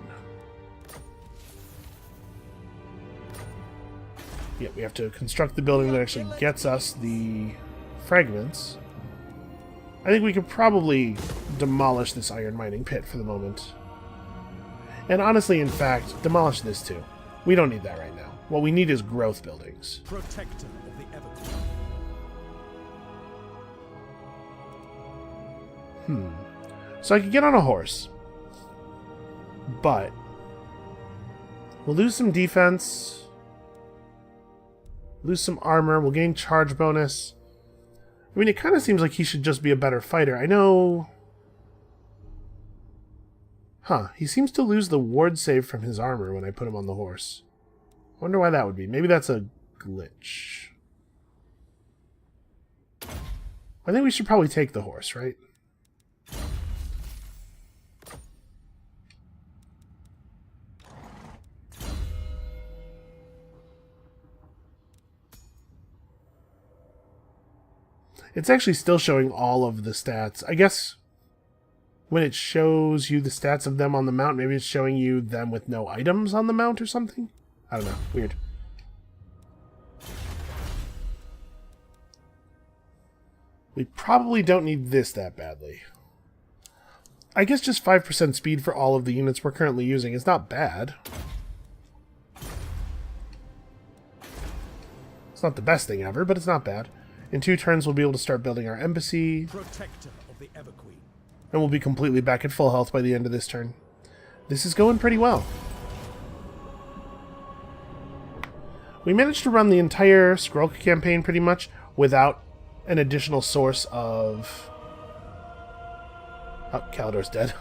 Yeah, we have to construct the building that actually gets us the fragments. I think we could probably demolish this iron mining pit for the moment. And honestly, in fact, demolish this too. We don't need that right now. What we need is growth buildings. Protector of the Everqueen. So I could get on a horse. But we'll lose some defense. Lose some armor. We'll gain charge bonus. I mean, it kind of seems like he should just be a better fighter. I know... Huh. He seems to lose the ward save from his armor when I put him on the horse. I wonder why that would be. Maybe that's a glitch. I think we should probably take the horse, right? It's actually still showing all of the stats. I guess when it shows you the stats of them on the mount, maybe it's showing you them with no items on the mount or something? I don't know. Weird. We probably don't need this that badly. I guess just 5% speed for all of the units we're currently using is not bad. It's not the best thing ever, but it's not bad. In 2 turns, we'll be able to start building our embassy. Protector of the Everqueen. And we'll be completely back at full health by the end of this turn. This is going pretty well. We managed to run the entire Skrulk campaign pretty much without an additional source of... Oh, Caledor's dead.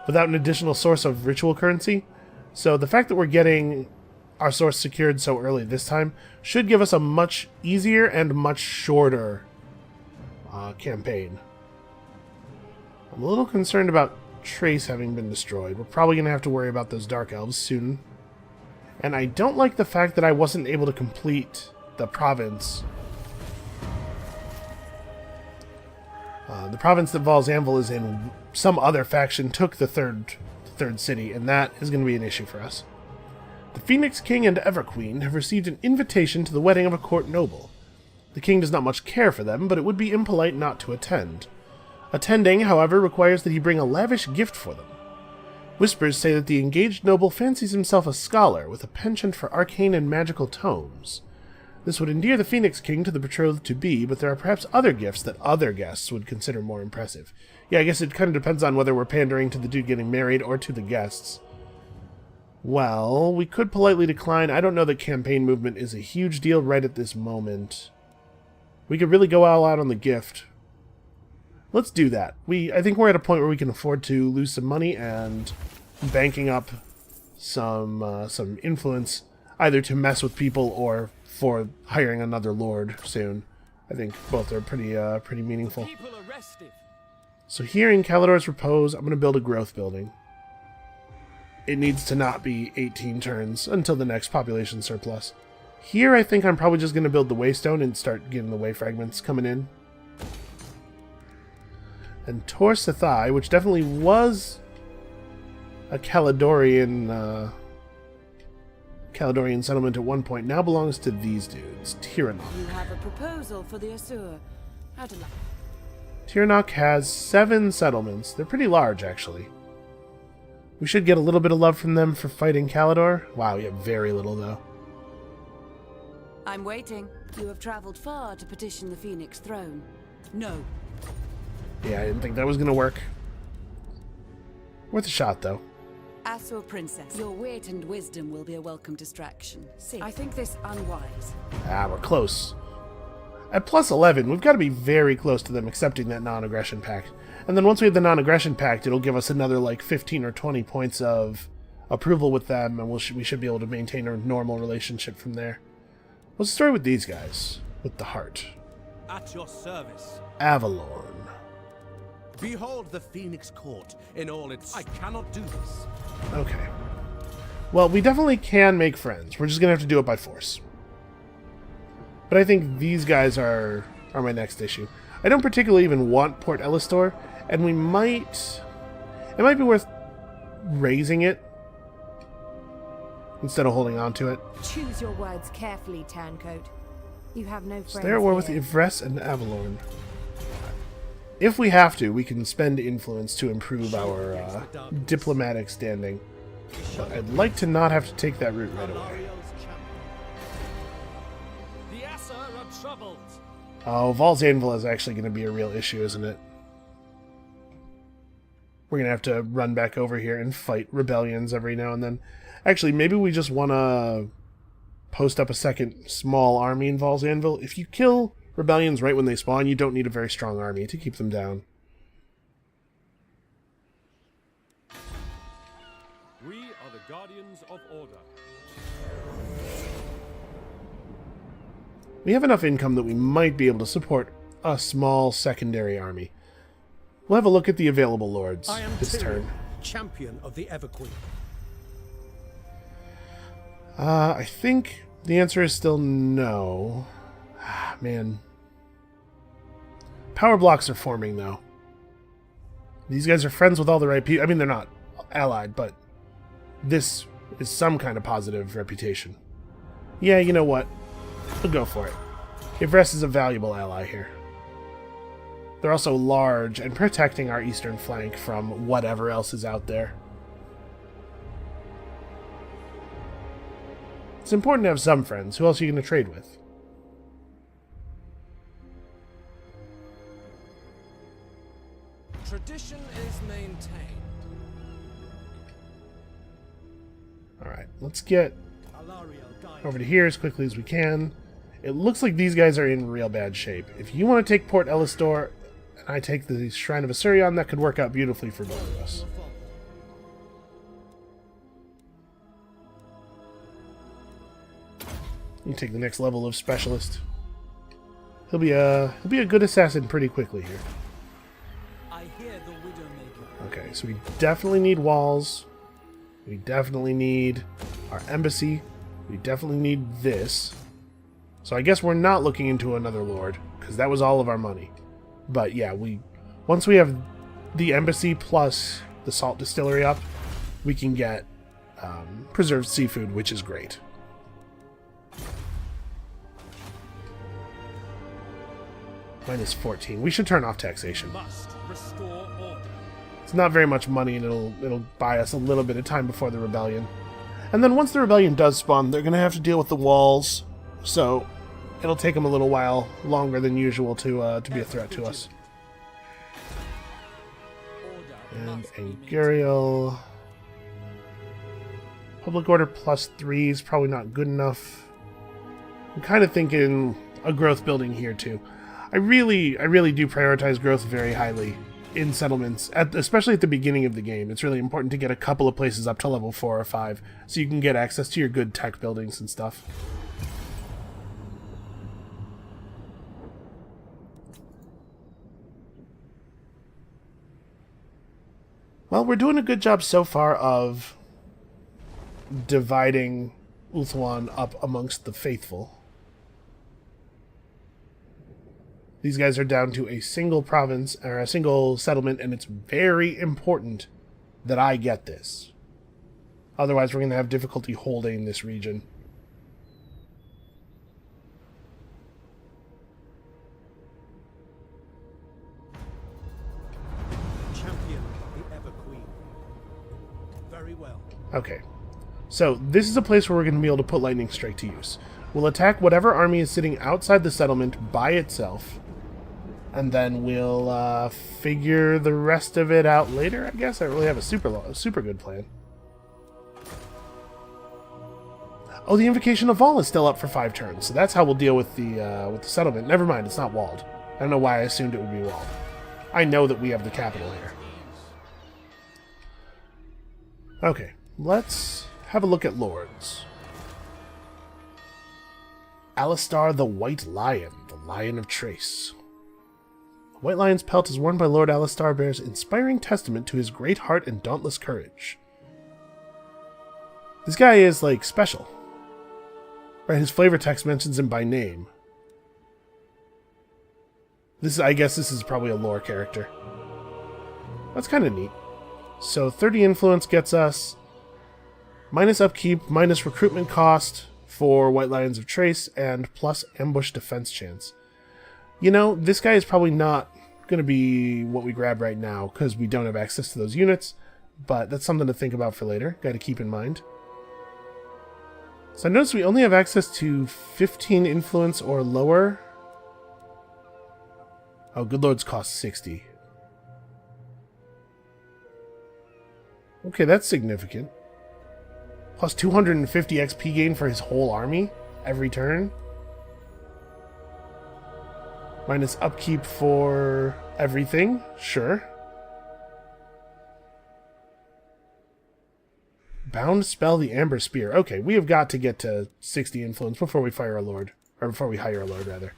Without an additional source of ritual currency. So the fact that we're getting our source secured so early this time should give us a much easier and much shorter campaign. I'm a little concerned about Trace having been destroyed. We're probably going to have to worry about those Dark Elves soon. And I don't like the fact that I wasn't able to complete the province. The province that Val's Anvil is in, some other faction took the third city, and that is going to be an issue for us. The Phoenix King and Everqueen have received an invitation to the wedding of a court noble. The king does not much care for them, but it would be impolite not to attend. Attending, however, requires that he bring a lavish gift for them. Whispers say that the engaged noble fancies himself a scholar with a penchant for arcane and magical tomes. This would endear the Phoenix King to the betrothed-to-be, but there are perhaps other gifts that other guests would consider more impressive. Yeah, I guess it kind of depends on whether we're pandering to the dude getting married or to the guests. Well, we could politely decline. I don't know that campaign movement is a huge deal right at this moment. We could really go all out on the gift. Let's do that. I think we're at a point where we can afford to lose some money and banking up some influence, either to mess with people or for hiring another lord soon. I think both are pretty meaningful. People are restive. So here in Caledor's Repose, I'm going to build a growth building. It needs to not be 18 turns until the next population surplus. Here, I think I'm probably just going to build the Waystone and start getting the way fragments coming in. And Tor Sethai, which definitely was a Caledorian settlement at one point, now belongs to these dudes, Tyrion. You have a proposal for the Asur. Adeline. Tyrion has 7 settlements. They're pretty large, actually. We should get a little bit of love from them for fighting Caledor. Wow, yeah, very little, though. I'm waiting. You have traveled far to petition the Phoenix throne. No. Yeah, I didn't think that was going to work. Worth a shot, though. Asur Princess, your wit and wisdom will be a welcome distraction. See, I think this unwise. Ah, we're close. At plus 11, we've got to be very close to them accepting that non-aggression pact. And then once we have the non-aggression pact, it'll give us another, like, 15 or 20 points of approval with them, and we should be able to maintain a normal relationship from there. What's the story with these guys? With the heart. At your service. Avalorn. Behold the Phoenix Court in all its... I cannot do this. Okay. Well, we definitely can make friends. We're just going to have to do it by force. But I think these guys are my next issue. I don't particularly even want Port Elistor, and it might be worth raising it instead of holding on to it. Choose your words carefully, Turncoat. You have no friends. So they're at war with Ivres and Avalorn. If we have to, we can spend influence to improve our diplomatic standing. But I'd like to not have to take that route right away. The Asur are troubled. Oh, Val's Anvil is actually going to be a real issue, isn't it? We're going to have to run back over here and fight rebellions every now and then. Actually, maybe we just want to post up a second small army in Val's Anvil. If you kill rebellions right when they spawn, you don't need a very strong army to keep them down. We are the guardians of order. We have enough income that we might be able to support a small secondary army. We'll have a look at the available lords I am this Tyrion, turn. champion of the Everqueen. I think the answer is still no. Ah, man. Power blocks are forming, though. These guys are friends with all the right people. I mean, they're not allied, but this is some kind of positive reputation. Yeah, you know what? We'll go for it. Ivres is a valuable ally here. They're also large and protecting our eastern flank from whatever else is out there. It's important to have some friends. Who else are you going to trade with? Tradition is maintained. Alright, let's get over to here as quickly as we can. It looks like these guys are in real bad shape. If you want to take Port Elistor, and I take the Shrine of Asurion, that could work out beautifully for both of us. You take the next level of Specialist. He'll be a good assassin pretty quickly here. I hear the Widowmaker. Okay, so we definitely need walls. We definitely need our embassy. We definitely need this. So I guess we're not looking into another lord, because that was all of our money. But yeah, once we have the embassy plus the salt distillery up, we can get preserved seafood, which is great. Minus 14. We should turn off taxation. Must restore order. It's not very much money, and it'll buy us a little bit of time before the rebellion. And then once the rebellion does spawn, they're going to have to deal with the walls, so it'll take them a little while longer than usual to be a threat to us. And Anguriel. Public order +3 is probably not good enough. I'm kind of thinking a growth building here too. I really do prioritize growth very highly in settlements, especially at the beginning of the game. It's really important to get a couple of places up to level 4 or 5 so you can get access to your good tech buildings and stuff. Well, we're doing a good job so far of dividing Ulthuan up amongst the faithful. These guys are down to a single province, or a single settlement, and it's very important that I get this. Otherwise, we're going to have difficulty holding this region. Champion the Ever Queen. Very well. Okay. So, this is a place where we're going to be able to put Lightning Strike to use. We'll attack whatever army is sitting outside the settlement by itself. And then we'll figure the rest of it out later, I guess. I really have a super good plan. Oh, the Invocation of Vol is still up for 5 turns, so that's how we'll deal with the settlement. Never mind, it's not walled. I don't know why I assumed it would be walled. I know that we have the capital here. Okay, let's have a look at lords. Alistar the White Lion, the Lion of Trace. The White Lion's pelt is worn by Lord Alistar, bears inspiring testament to his great heart and dauntless courage. This guy is, like, special. Right, his flavor text mentions him by name. I guess this is probably a lore character. That's kind of neat. So 30 influence gets us minus upkeep, minus recruitment cost for White Lions of Trace, and plus ambush defense chance. You know, this guy is probably not going to be what we grab right now, because we don't have access to those units, but that's something to think about for later. Got to keep in mind. So I noticed we only have access to 15 influence or lower. Oh, Good Lords cost 60. Okay, that's significant. Plus 250 XP gain for his whole army every turn. Minus upkeep for everything, sure. Bound spell the Amber Spear. Okay, we have got to get to 60 influence before we fire a lord. Or before we hire a lord, rather.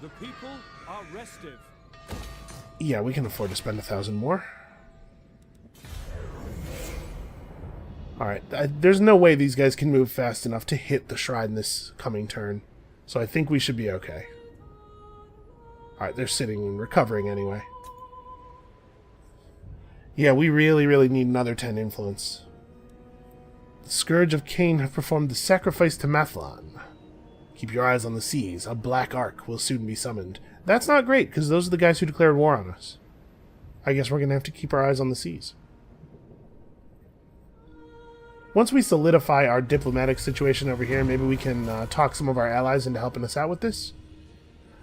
The people are restive. Yeah, we can afford to spend 1,000 more. Alright, there's no way these guys can move fast enough to hit the shrine this coming turn. So I think we should be okay. Alright, they're sitting and recovering anyway. Yeah, we really need another 10 influence. The Scourge of Cain have performed the sacrifice to Mathlan. Keep your eyes on the seas. A black ark will soon be summoned. That's not great, because those are the guys who declared war on us. I guess we're going to have to keep our eyes on the seas. Once we solidify our diplomatic situation over here, maybe we can talk some of our allies into helping us out with this.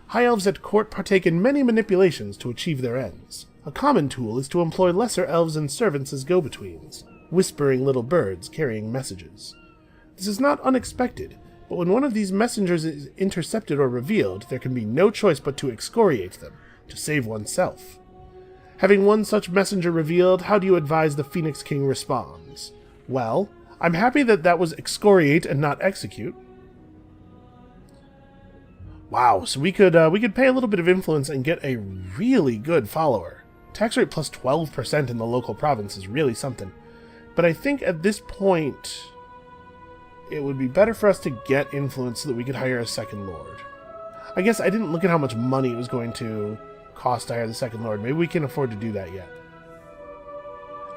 High elves at court partake in many manipulations to achieve their ends. A common tool is to employ lesser elves and servants as go-betweens, whispering little birds carrying messages. This is not unexpected, but when one of these messengers is intercepted or revealed, there can be no choice but to excoriate them, to save oneself. Having one such messenger revealed, how do you advise the Phoenix King responds? Well, I'm happy that that was excoriate and not execute. Wow, so we could pay a little bit of influence and get a really good follower. Tax rate plus 12% in the local province is really something. But I think at this point, it would be better for us to get influence so that we could hire a second lord. I guess I didn't look at how much money it was going to cost to hire the second lord. Maybe we can afford to do that yet.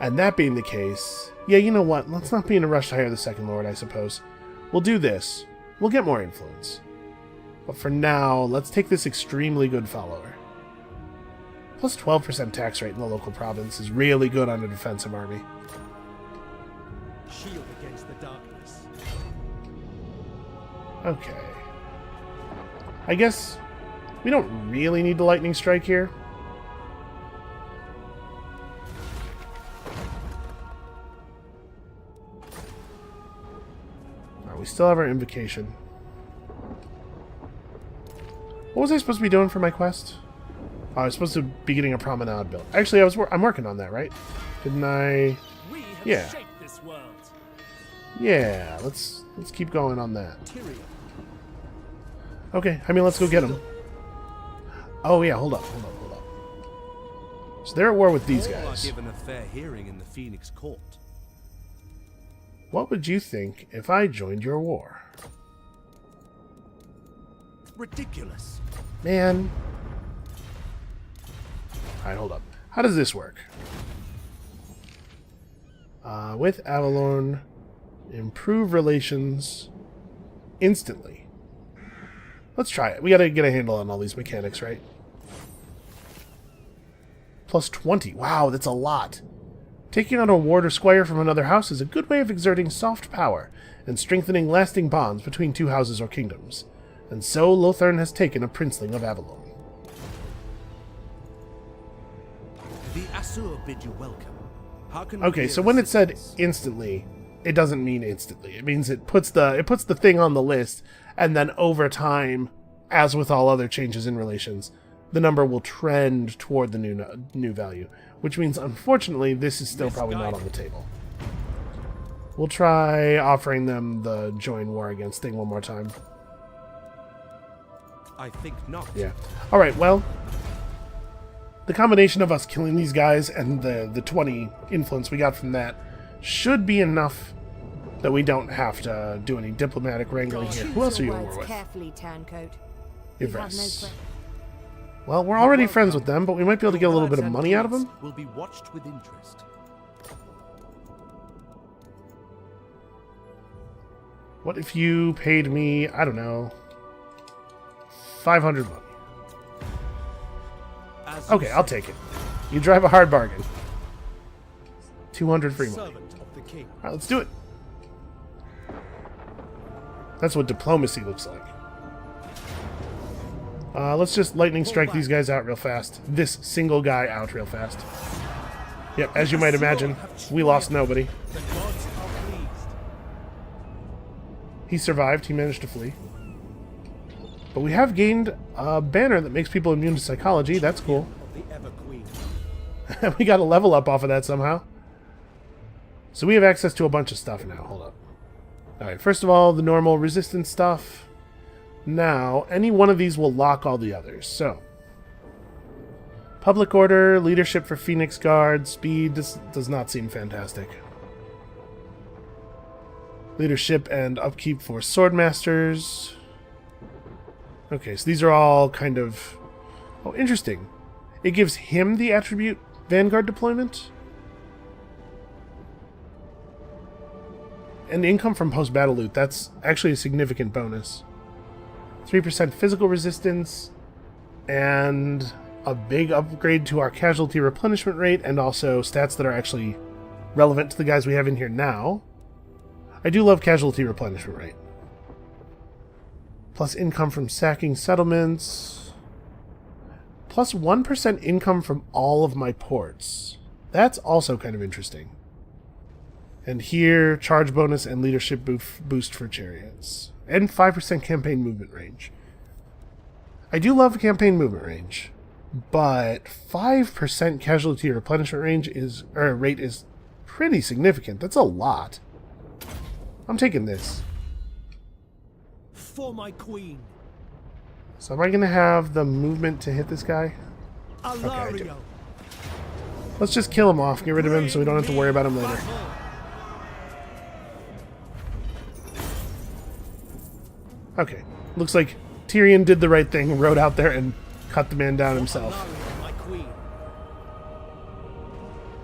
And that being the case, yeah, you know what? Let's not be in a rush to hire the second lord, I suppose. We'll do this. We'll get more influence. But for now, let's take this extremely good follower. Plus 12% tax rate in the local province is really good on a defensive army. Shield against the darkness. Okay. I guess we don't really need the lightning strike here. Alright, we still have our invocation. What was I supposed to be doing for my quest? Oh, I was supposed to be getting a promenade built. Actually, I'm working on that, right? Didn't I? We have Yeah. shaped this world. Yeah, let's keep going on that. Tyrion. Okay, I mean, let's go get him. Oh yeah, hold up. So they're at war with these All are guys. given a fair hearing in the Phoenix Court. What would you think if I joined your war? Ridiculous. Man. Alright, hold up. How does this work? With Avalon, improve relations instantly. Let's try it. We gotta get a handle on all these mechanics, right? Plus 20. Wow, that's a lot. Taking on a ward or squire from another house is a good way of exerting soft power and strengthening lasting bonds between two houses or kingdoms. And so Lothern has taken a princeling of Avalon. The Asur bid you welcome. How can Okay, so when it said instantly, it doesn't mean instantly. It means it puts the thing on the list, and then over time, as with all other changes in relations, the number will trend toward the new value. Which means, unfortunately, this is still probably not on the table. We'll try offering them the join war against thing one more time. I think not. Yeah. Alright, well, the combination of us killing these guys and the 20 influence we got from that should be enough that we don't have to do any diplomatic wrangling here. Who else are you at war with? Carefully, Turncoat. You have no Ivres. que- Well, we're already friends with them, but we might be able to get a little bit of money out of them. Will be watched with interest. What if you paid me, I don't know, 500 money? As you Okay, I'll say, take it. You drive a hard bargain. 200 free money. servant of the king. Alright, let's do it. That's what diplomacy looks like. Let's just lightning strike these guys out real fast. This single guy out real fast. Yep, as you might imagine, we lost nobody. The gods are pleased. He survived, he managed to flee. But we have gained a banner that makes people immune to psychology, that's cool. Of the Ever Queen. We got a level up off of that somehow. So we have access to a bunch of stuff now, hold up. Alright, first of all, the normal resistance stuff. Now, any one of these will lock all the others, so. Public order, leadership for Phoenix Guard, speed, this does not seem fantastic. Leadership and upkeep for Swordmasters. Okay, so these are all kind of... Oh, interesting. It gives him the attribute Vanguard deployment. And income from post-battle loot, that's actually a significant bonus. 3% physical resistance, and a big upgrade to our casualty replenishment rate, and also stats that are actually relevant to the guys we have in here now. I do love casualty replenishment rate. Plus income from sacking settlements. Plus 1% income from all of my ports. That's also kind of interesting. And here, charge bonus and leadership boost for chariots. And 5% campaign movement range. I do love campaign movement range, but 5% casualty replenishment range rate is pretty significant. That's a lot. I'm taking this. For my queen. So am I going to have the movement to hit this guy? Alario. Let's just kill him off, get rid of him so we don't have to worry about him later. Okay, looks like Tyrion did the right thing, rode out there and cut the man down himself. Alario, my queen.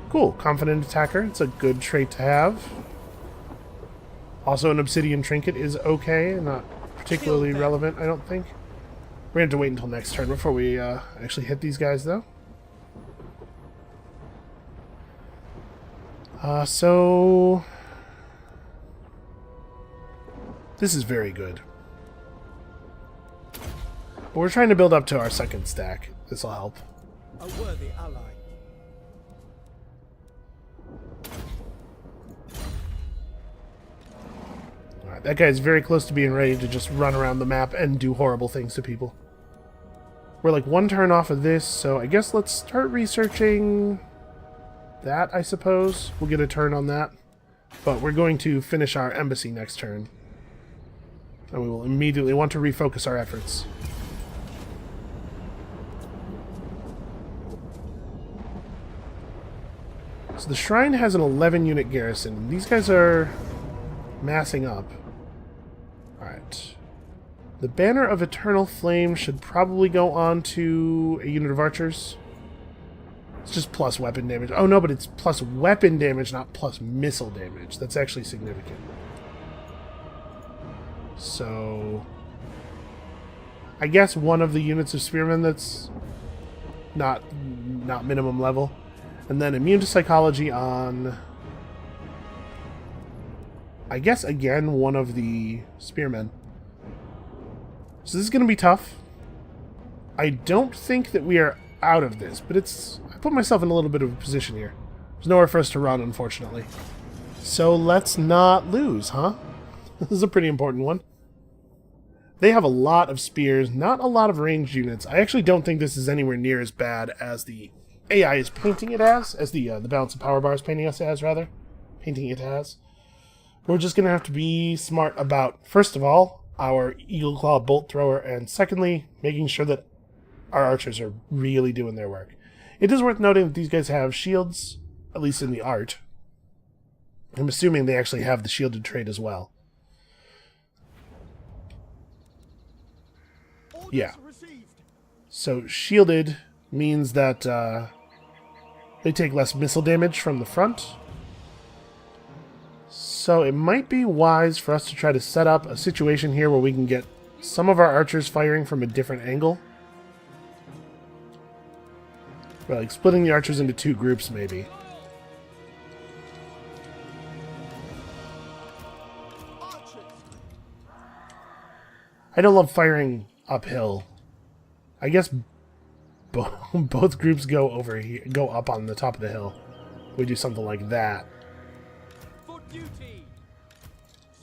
Cool, confident attacker, it's a good trait to have. Also an obsidian trinket is okay, not particularly relevant, I don't think. We're going to have to wait until next turn before we actually hit these guys, though. So... This is very good. But we're trying to build up to our second stack. This will help. A worthy ally. Alright, that guy's very close to being ready to just run around the map and do horrible things to people. We're like one turn off of this, so I guess let's start researching that, I suppose. We'll get a turn on that. But we're going to finish our embassy next turn. And we will immediately want to refocus our efforts. So the shrine has an 11-unit garrison. These guys are massing up. Alright. The Banner of Eternal Flame should probably go on to a unit of archers. It's just plus weapon damage. Oh no, but it's plus weapon damage, not plus missile damage. That's actually significant. So I guess one of the units of spearmen that's not minimum level. And then immune to psychology on, I guess, again, one of the spearmen. So this is going to be tough. I don't think that we are out of this, but I put myself in a little bit of a position here. There's nowhere for us to run, unfortunately. So let's not lose, huh? This is a pretty important one. They have a lot of spears, not a lot of ranged units. I actually don't think this is anywhere near as bad as the AI is painting it as the balance of power bar is painting us as, rather. Painting it as. We're just going to have to be smart about, first of all, our Eagle Claw bolt thrower, and secondly, making sure that our archers are really doing their work. It is worth noting that these guys have shields, at least in the art. I'm assuming they actually have the shielded trait as well. Yeah. So shielded means that they take less missile damage from the front. So it might be wise for us to try to set up a situation here where we can get some of our archers firing from a different angle. Like splitting the archers into two groups, maybe. I don't love firing uphill. I guess both groups go over here, go up on the top of the hill. We do something like that.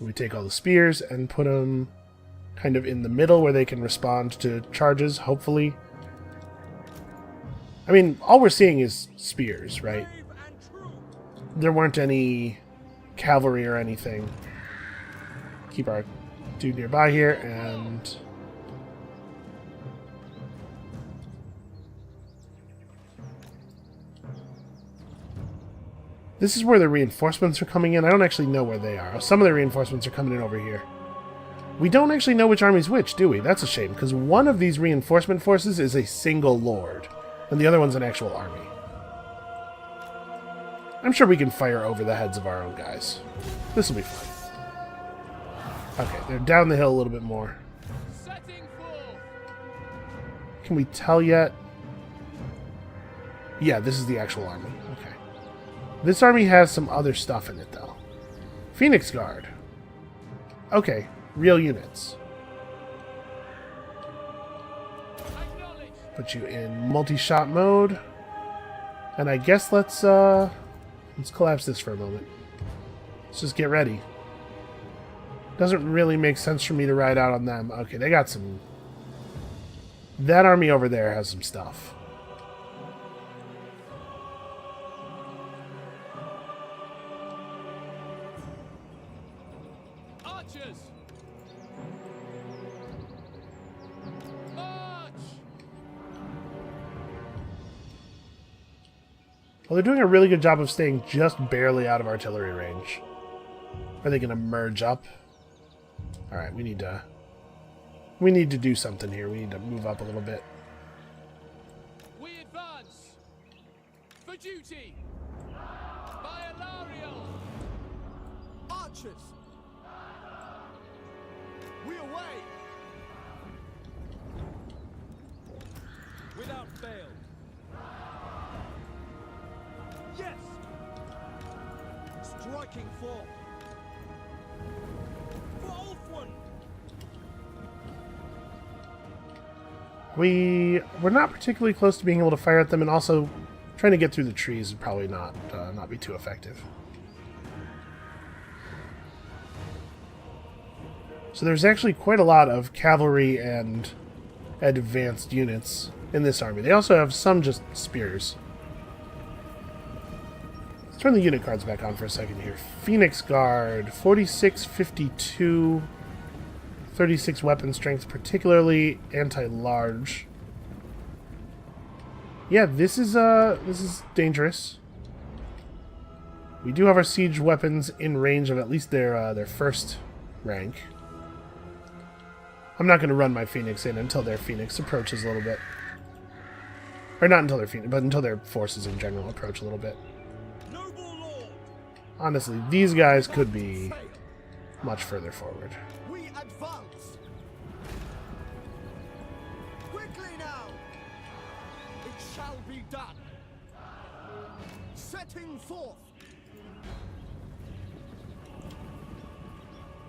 We take all the spears and put them kind of in the middle where they can respond to charges, hopefully. I mean, all we're seeing is spears, right? There weren't any cavalry or anything. Keep our dude nearby here, and this is where the reinforcements are coming in. I don't actually know where they are. Some of the reinforcements are coming in over here. We don't actually know which army's which, do we? That's a shame, because one of these reinforcement forces is a single lord, and the other one's an actual army. I'm sure we can fire over the heads of our own guys. This will be fine. Okay, they're down the hill a little bit more. Can we tell yet? Yeah, this is the actual army. Okay. This army has some other stuff in it, though. Phoenix Guard. Okay, real units. Put you in multi-shot mode. And I guess let's collapse this for a moment. Let's just get ready. Doesn't really make sense for me to ride out on them. Okay, they got some... That army over there has some stuff. Archers! March! Well, they're doing a really good job of staying just barely out of artillery range. Are they going to merge up? Alright, we need to do something here. We need to move up a little bit. We advance! For duty! By Alariel! Archers! We away! Without fail! Yes! Striking form! For Ulfwin! We're not particularly close to being able to fire at them, and also trying to get through the trees would probably not be too effective. So there's actually quite a lot of cavalry and advanced units in this army. They also have some just spears. Let's turn the unit cards back on for a second here. Phoenix Guard, 46, 52, 36 weapon strength, particularly anti-large. Yeah, this is dangerous. We do have our siege weapons in range of at least their first rank. I'm not going to run my Phoenix in until their Phoenix approaches a little bit. Or not until their Phoenix, but until their forces in general approach a little bit. Noble Lord, Honestly, these guys could be much further forward. we advance. Quickly now. It shall be done. Setting forth.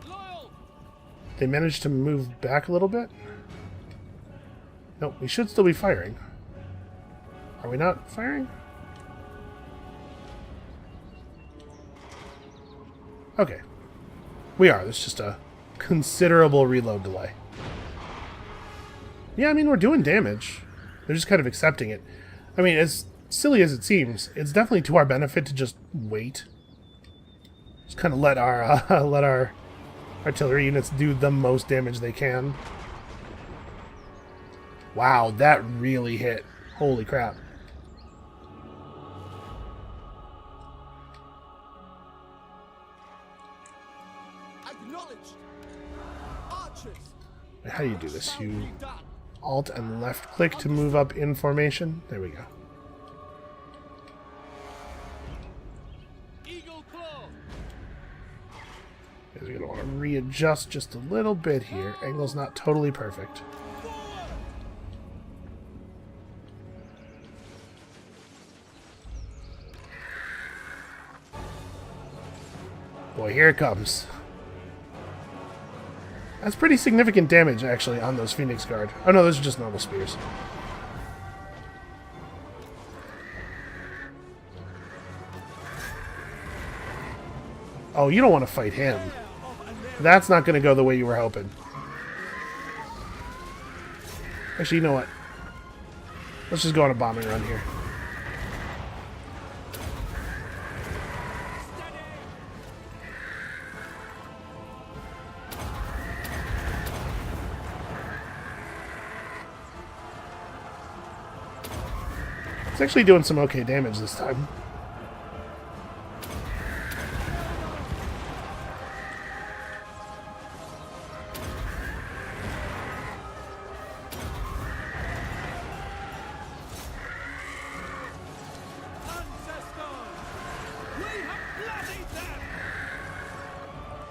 Loyal. They managed to move back a little bit? Nope, we should still be firing. Are we not firing? Okay. We are. There's just a considerable reload delay. Yeah, I mean, we're doing damage. They're just kind of accepting it. I mean, as silly as it seems, it's definitely to our benefit to just wait. Just kind of let our artillery units do the most damage they can. Wow, that really hit. Holy crap. Acknowledged. Archers. How do you do this? Shall You be done. Alt and left click to move up in formation. There we go. Eagle claw. You're going to want to readjust just a little bit here. Angle's not totally perfect. Boy, here it comes. That's pretty significant damage, actually, on those Phoenix Guard. Oh no, those are just normal spears. Oh, you don't want to fight him. That's not going to go the way you were hoping. Actually, you know what? Let's just go on a bombing run here. It's actually doing some okay damage this time.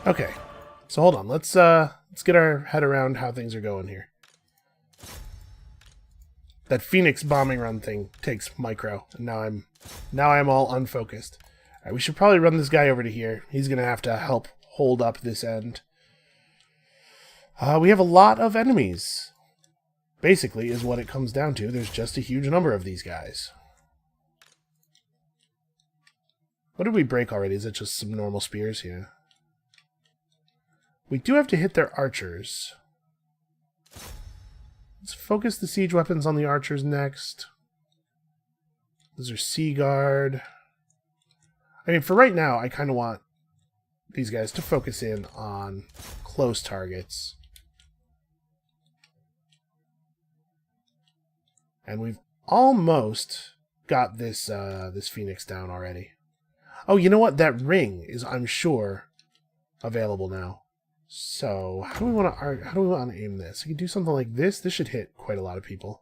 Okay, so hold on. Let's get our head around how things are going here. That Phoenix bombing run thing takes micro, and now I'm all unfocused. All right, we should probably run this guy over to here. He's gonna have to help hold up this end. We have a lot of enemies. Basically, is what it comes down to. There's just a huge number of these guys. What did we break already? Is it just some normal spears? Yeah. We do have to hit their archers. Let's focus the siege weapons on the archers next. Those are Sea Guard. I mean, for right now, I kind of want these guys to focus in on close targets. And we've almost got this this Phoenix down already. Oh, you know what? That ring is, I'm sure, available now. So, how do we want to aim this? We can do something like this. This should hit quite a lot of people.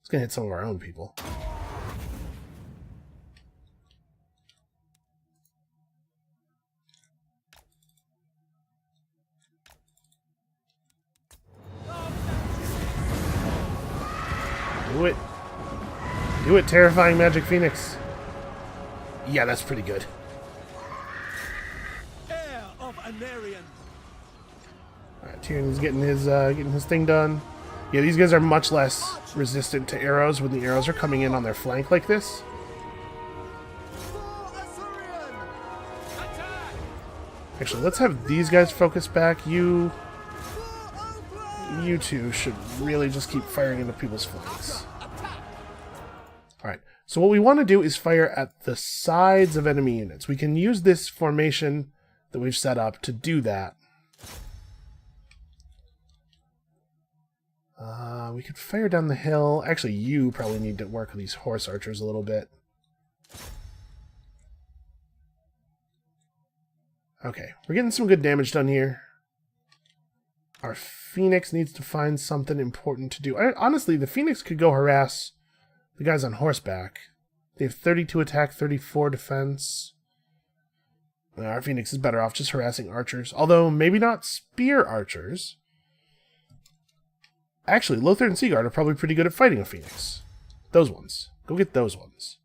It's going to hit some of our own people. Do it. Do it, terrifying Magic Phoenix. Yeah, that's pretty good. Heir of Anarian. Alright, Tyrion's getting his thing done. Yeah, these guys are much less resistant to arrows when the arrows are coming in on their flank like this. For Assyrian. Attack. Actually, let's have these guys focus back. You two should really just keep firing into people's flanks. Alright, so what we want to do is fire at the sides of enemy units. We can use this formation that we've set up to do that. We could fire down the hill. Actually, you probably need to work with these horse archers a little bit. Okay, we're getting some good damage done here. Our Phoenix needs to find something important to do. Honestly, the Phoenix could go harass the guys on horseback. They have 32 attack, 34 defense. Our Phoenix is better off just harassing archers. Although, maybe not spear archers. Actually, Lothar and Seaguard are probably pretty good at fighting a Phoenix. Those ones. Go get those ones.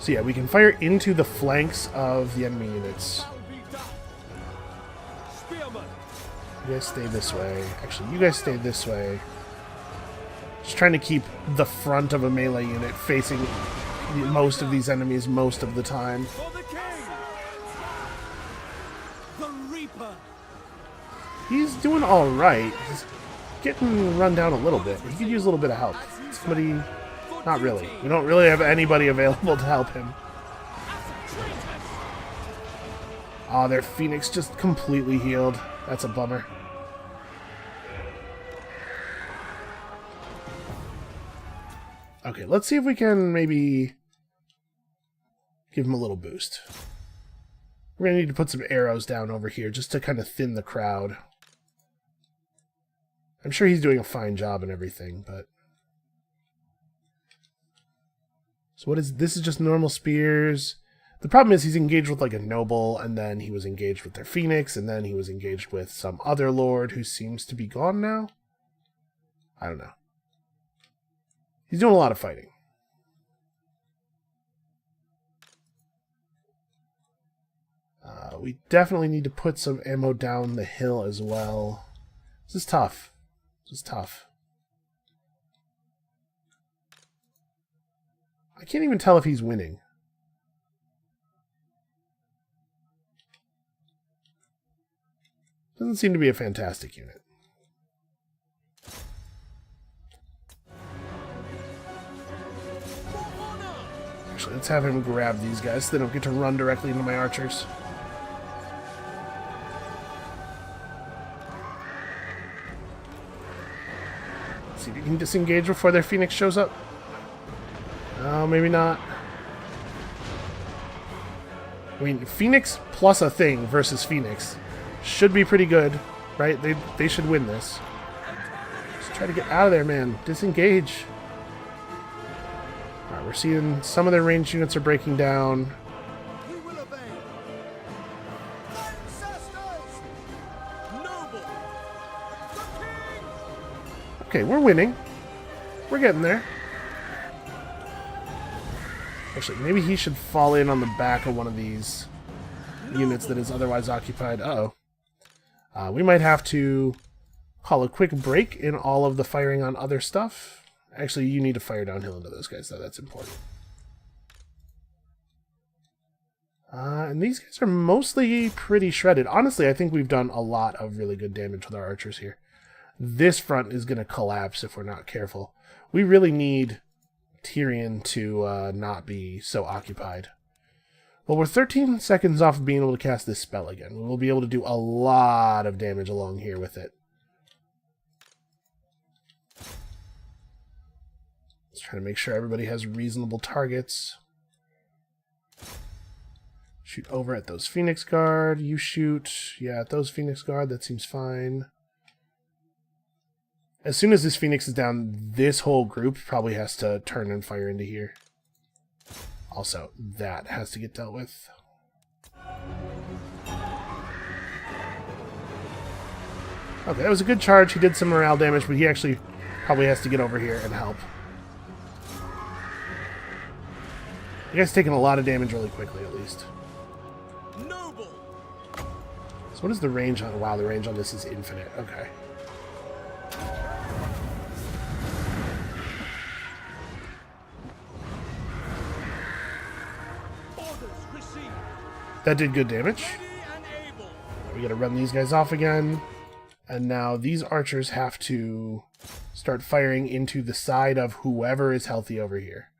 So yeah, we can fire into the flanks of the enemy units. You guys stay this way. Actually, you guys stay this way. Just trying to keep the front of a melee unit facing most of these enemies most of the time. He's doing alright. He's getting run down a little bit. He could use a little bit of help. Somebody... Not really. We don't really have anybody available to help him. Oh, their Phoenix just completely healed. That's a bummer. Okay, let's see if we can maybe give him a little boost. We're going to need to put some arrows down over here just to kind of thin the crowd. I'm sure he's doing a fine job and everything, but... So what is... This is just normal spears. The problem is he's engaged with like a noble, and then he was engaged with their Phoenix, and then he was engaged with some other lord who seems to be gone now? I don't know. He's doing a lot of fighting. We definitely need to put some ammo down the hill as well. This is tough. This is tough. I can't even tell if he's winning. Doesn't seem to be a fantastic unit. Actually, let's have him grab these guys so they don't get to run directly into my archers. Let's see if you can disengage before their Phoenix shows up. Oh, maybe not. I mean, Phoenix plus a thing versus Phoenix should be pretty good, right? They should win this. Just try to get out of there, man. Disengage. Alright, we're seeing some of their ranged units are breaking down. We will obey. Ancestors! Noble! The king! Okay, we're winning. We're getting there. Actually, maybe he should fall in on the back of one of these units that is otherwise occupied. Uh-oh. We might have to call a quick break in all of the firing on other stuff. Actually, you need to fire downhill into those guys, though. That's important. And these guys are mostly pretty shredded. Honestly, I think we've done a lot of really good damage with our archers here. This front is going to collapse if we're not careful. We really need Tyrion to not be so occupied. Well, we're 13 seconds off of being able to cast this spell again. We will be able to do a lot of damage along here with it. Let's try to make sure everybody has reasonable targets. Shoot over at those Phoenix Guard. You shoot, yeah, at those Phoenix Guard. That seems fine. As soon as this Phoenix is down, this whole group probably has to turn and fire into here. Also, that has to get dealt with. Okay, that was a good charge. He did some morale damage, but he actually probably has to get over here and help. You guys taking a lot of damage really quickly, at least. Noble! So what is the range on... Wow, the range on this is infinite. Okay. That did good damage. We gotta run these guys off again. And now these archers have to start firing into the side of whoever is healthy over here.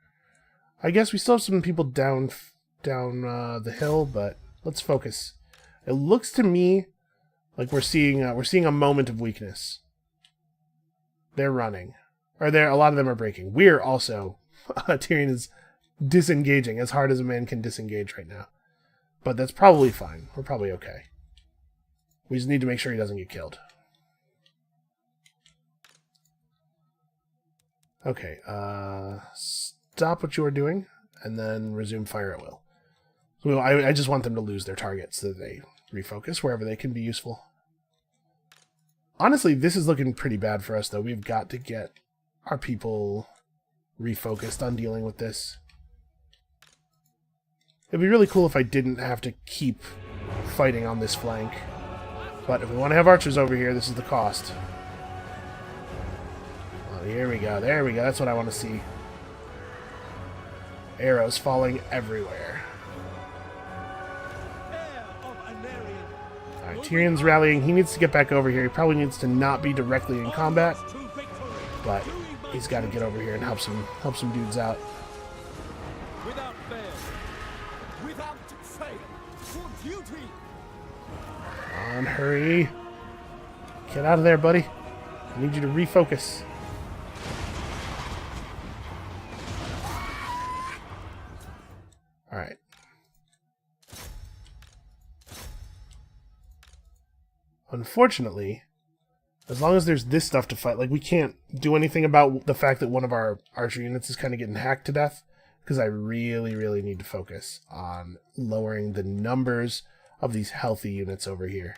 I guess we still have some people down the hill, but let's focus. It looks to me like we're seeing a moment of weakness. They're running. Or a lot of them are breaking. We're also... Tyrion is disengaging as hard as a man can disengage right now. But that's probably fine. We're probably okay. We just need to make sure he doesn't get killed. Okay, stop what you are doing, and then resume fire at will. So I just want them to lose their target so that they refocus wherever they can be useful. Honestly, this is looking pretty bad for us, though. We've got to get our people refocused on dealing with this. It'd be really cool if I didn't have to keep fighting on this flank. But if we want to have archers over here, this is the cost. Oh, here we go. There we go. That's what I want to see. Arrows falling everywhere. Alright, Tyrion's rallying. He needs to get back over here. He probably needs to not be directly in combat. But he's got to get over here and help some dudes out. Without fail. Without fail. For duty. Come on, hurry. Get out of there, buddy. I need you to refocus. Alright. Unfortunately, as long as there's this stuff to fight, like, we can't do anything about the fact that one of our archer units is kind of getting hacked to death, because I really, really need to focus on lowering the numbers of these healthy units over here.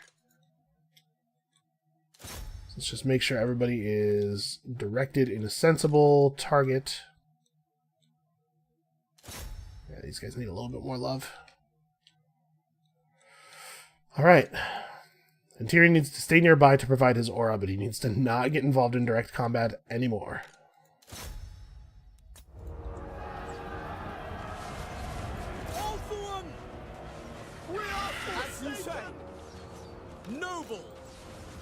So let's just make sure everybody is directed in a sensible target. Yeah, these guys need a little bit more love. Alright. And Tyrion needs to stay nearby to provide his aura, but he needs to not get involved in direct combat anymore. All for one. We are for as you say. Noble.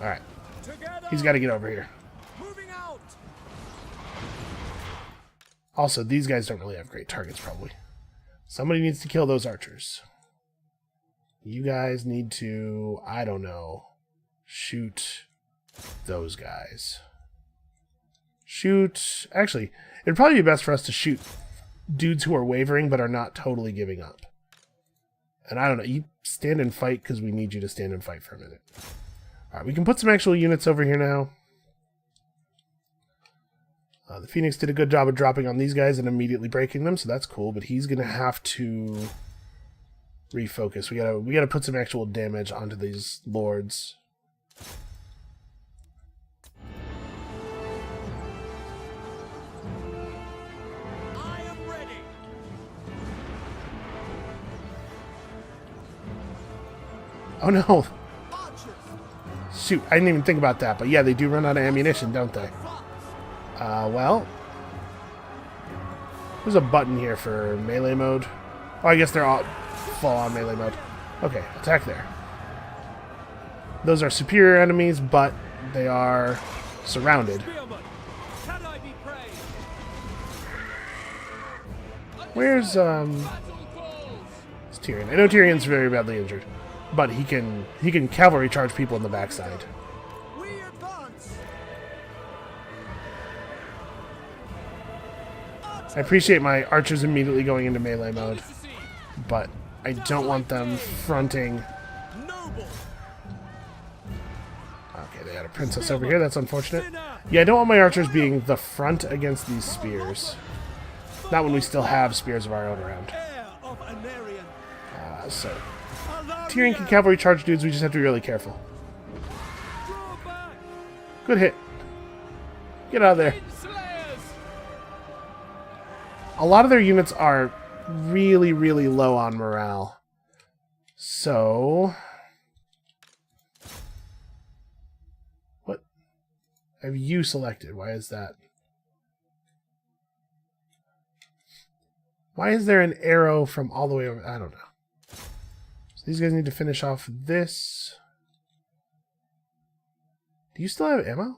Alright. Together. He's got to get over here. Moving out. Also, these guys don't really have great targets, probably. Somebody needs to kill those archers. You guys need to, I don't know, shoot those guys. Shoot... Actually, it'd probably be best for us to shoot dudes who are wavering but are not totally giving up. And I don't know, you stand and fight because we need you to stand and fight for a minute. Alright, we can put some actual units over here now. The Phoenix did a good job of dropping on these guys and immediately breaking them, so that's cool, but he's going to have to refocus. We gotta put some actual damage onto these lords. I am ready. Oh no! Archers. Shoot, I didn't even think about that, but yeah, they do run out of ammunition, don't they? Well... There's a button here for melee mode. Oh, I guess they're all full-on melee mode. Okay, attack there. Those are superior enemies, but they are surrounded. Spearman. Can I be praised? Where's, it's Tyrion. I know Tyrion's very badly injured, but he can cavalry charge people in the backside. We advance. I appreciate my archers immediately going into melee mode, but I don't want them fronting. Noble. Okay, they got a princess over here. That's unfortunate. Yeah, I don't want my archers being the front against these spears. Not when we still have spears of our own around. Heir of Anarian. So, Tyrion can cavalry charge dudes. We just have to be really careful. Draw back. Good hit. Get out of there. A lot of their units are really, really low on morale. So... What have you selected? Why is that? Why is there an arrow from all the way over? I don't know. So these guys need to finish off this. Do you still have ammo?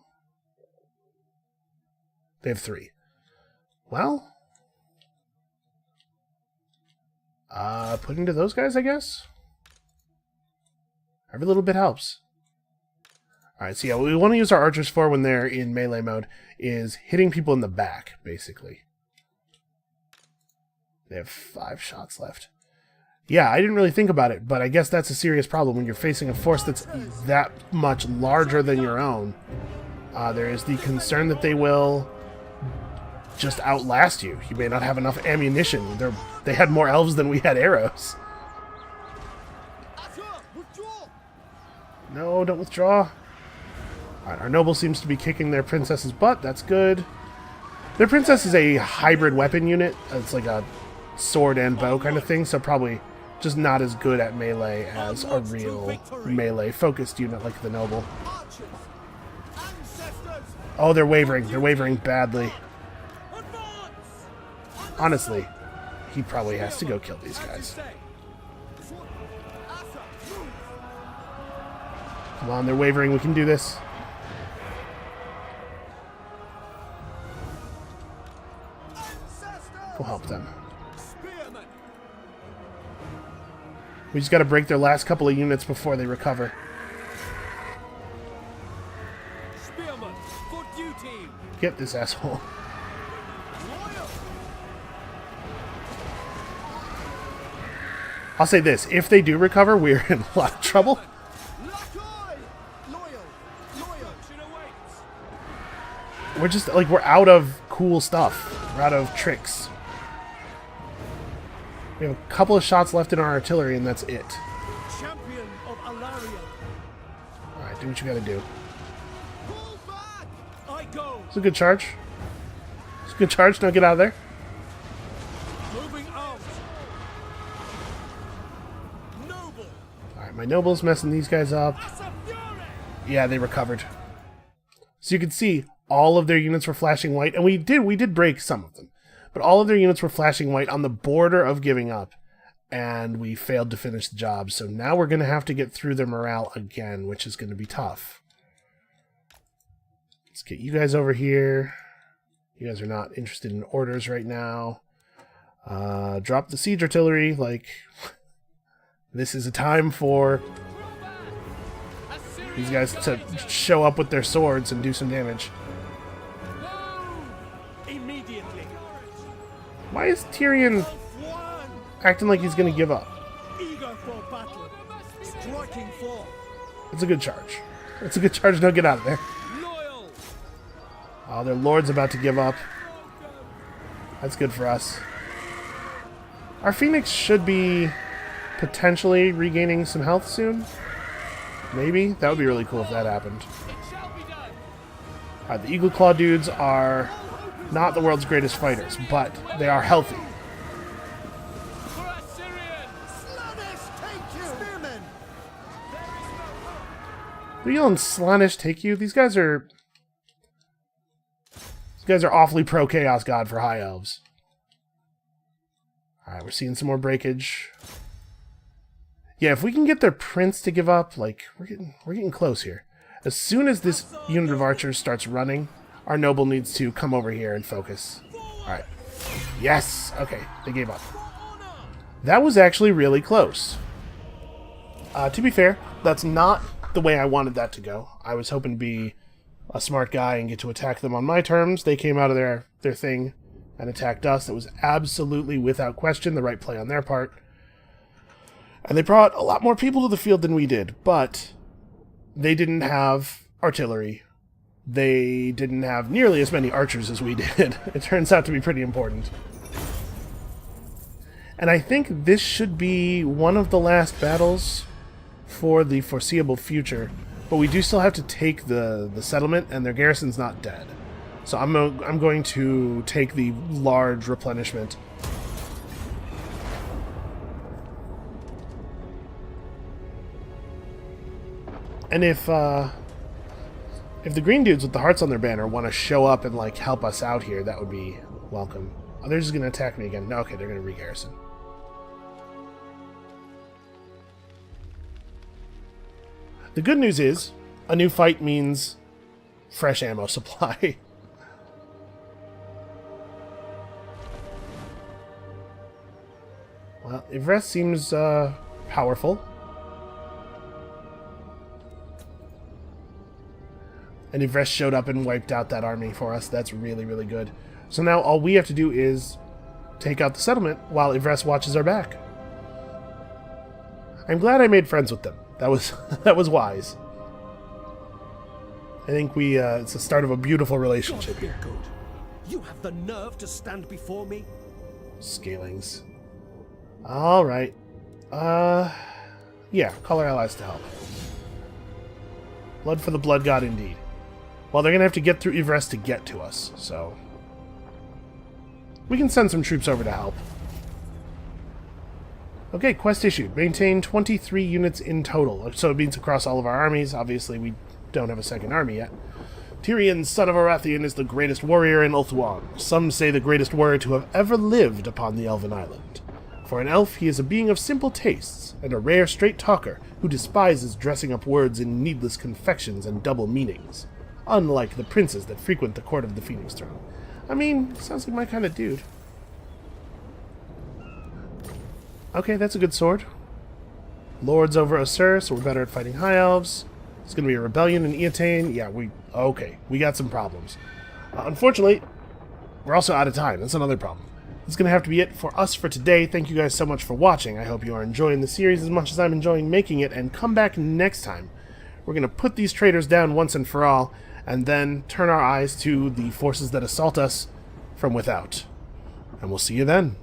They have 3. Well... putting to those guys, I guess? Every little bit helps. Alright, so yeah, what we want to use our archers for when they're in melee mode is hitting people in the back, basically. They have 5 shots left. Yeah, I didn't really think about it, but I guess that's a serious problem when you're facing a force that's that much larger than your own. There is the concern that they will just outlast you. You may not have enough ammunition. They had more elves than we had arrows. No, don't withdraw. Alright, our noble seems to be kicking their princess's butt. That's good. Their princess is a hybrid weapon unit. It's like a sword and bow kind of thing, so probably just not as good at melee as a real melee-focused unit like the noble. Oh, they're wavering. They're wavering badly. Honestly, he probably has to go kill these guys. Come on, they're wavering. We can do this. We'll help them. We just got to break their last couple of units before they recover. Spearman, for duty. Get this asshole. I'll say this, if they do recover, we're in a lot of trouble. We're just, like, we're out of cool stuff. We're out of tricks. We have a couple of shots left in our artillery, and that's it. Champion of Alaria. Alright, do what you gotta do. Pull back. I go. It's a good charge. It's a good charge. Now get out of there. Moving out. Noble. Alright, my noble's messing these guys up. Yeah, they recovered. So you can see all of their units were flashing white, and we did break some of them. But all of their units were flashing white on the border of giving up, and we failed to finish the job. So now we're going to have to get through their morale again, which is going to be tough. Let's get you guys over here. You guys are not interested in orders right now. Drop the siege artillery. Like, this is a time for these guys to show up with their swords and do some damage. Why is Tyrion acting like he's going to give up? Eager for battle. Striking forth. It's a good charge. It's a good charge. Don't get out of there. Loyal. Oh, their lord's about to give up. That's good for us. Our Phoenix should be potentially regaining some health soon. Maybe. That would be really cool if that happened. Alright, the Eagle Claw dudes are not the world's greatest fighters, but they are healthy. They're yelling Slaanesh take you. These guys are awfully pro Chaos God for high elves. Alright, we're seeing some more breakage. Yeah, if we can get their prince to give up, like, we're getting close here. As soon as this unit of archers starts running, our noble needs to come over here and focus. Alright. Yes! Okay, they gave up. That was actually really close. To be fair, that's not the way I wanted that to go. I was hoping to be a smart guy and get to attack them on my terms. They came out of their thing and attacked us. That was absolutely, without question, the right play on their part. And they brought a lot more people to the field than we did, but they didn't have artillery. They didn't have nearly as many archers as we did. It turns out to be pretty important. And I think this should be one of the last battles for the foreseeable future. But we do still have to take the settlement, and their garrison's not dead. So I'm going to take the large replenishment. And if the green dudes with the hearts on their banner want to show up and, like, help us out here, that would be welcome. Oh, they're just going to attack me again. No, okay, they're going to re-garrison. The good news is, a new fight means fresh ammo supply. Well, Ivres seems powerful. And Ivres showed up and wiped out that army for us. That's really, really good. So now all we have to do is take out the settlement while Yvresse watches our back. I'm glad I made friends with them. That was that was wise. I think it's the start of a beautiful relationship here. Good. You have the nerve to stand before me? Scalings. Alright. Yeah, call our allies to help. Blood for the Blood God, indeed. Well, they're gonna have to get through Yvresse to get to us, so... we can send some troops over to help. Okay, quest issued. Maintain 23 units in total. So it means across all of our armies. Obviously, we don't have a second army yet. Tyrion, son of Arathian, is the greatest warrior in Ulthuan. Some say the greatest warrior to have ever lived upon the Elven Island. For an elf, he is a being of simple tastes, and a rare straight talker who despises dressing up words in needless confections and double meanings. Unlike the princes that frequent the court of the Phoenix Throne. I mean, sounds like my kind of dude. Okay, that's a good sword. Lords over Asur, so we're better at fighting High Elves. It's going to be a rebellion in Eataine. Yeah, we got some problems. Unfortunately, we're also out of time. That's another problem. That's going to have to be it for us for today. Thank you guys so much for watching. I hope you are enjoying the series as much as I'm enjoying making it, and come back next time. We're going to put these traitors down once and for all, and then turn our eyes to the forces that assault us from without. And we'll see you then.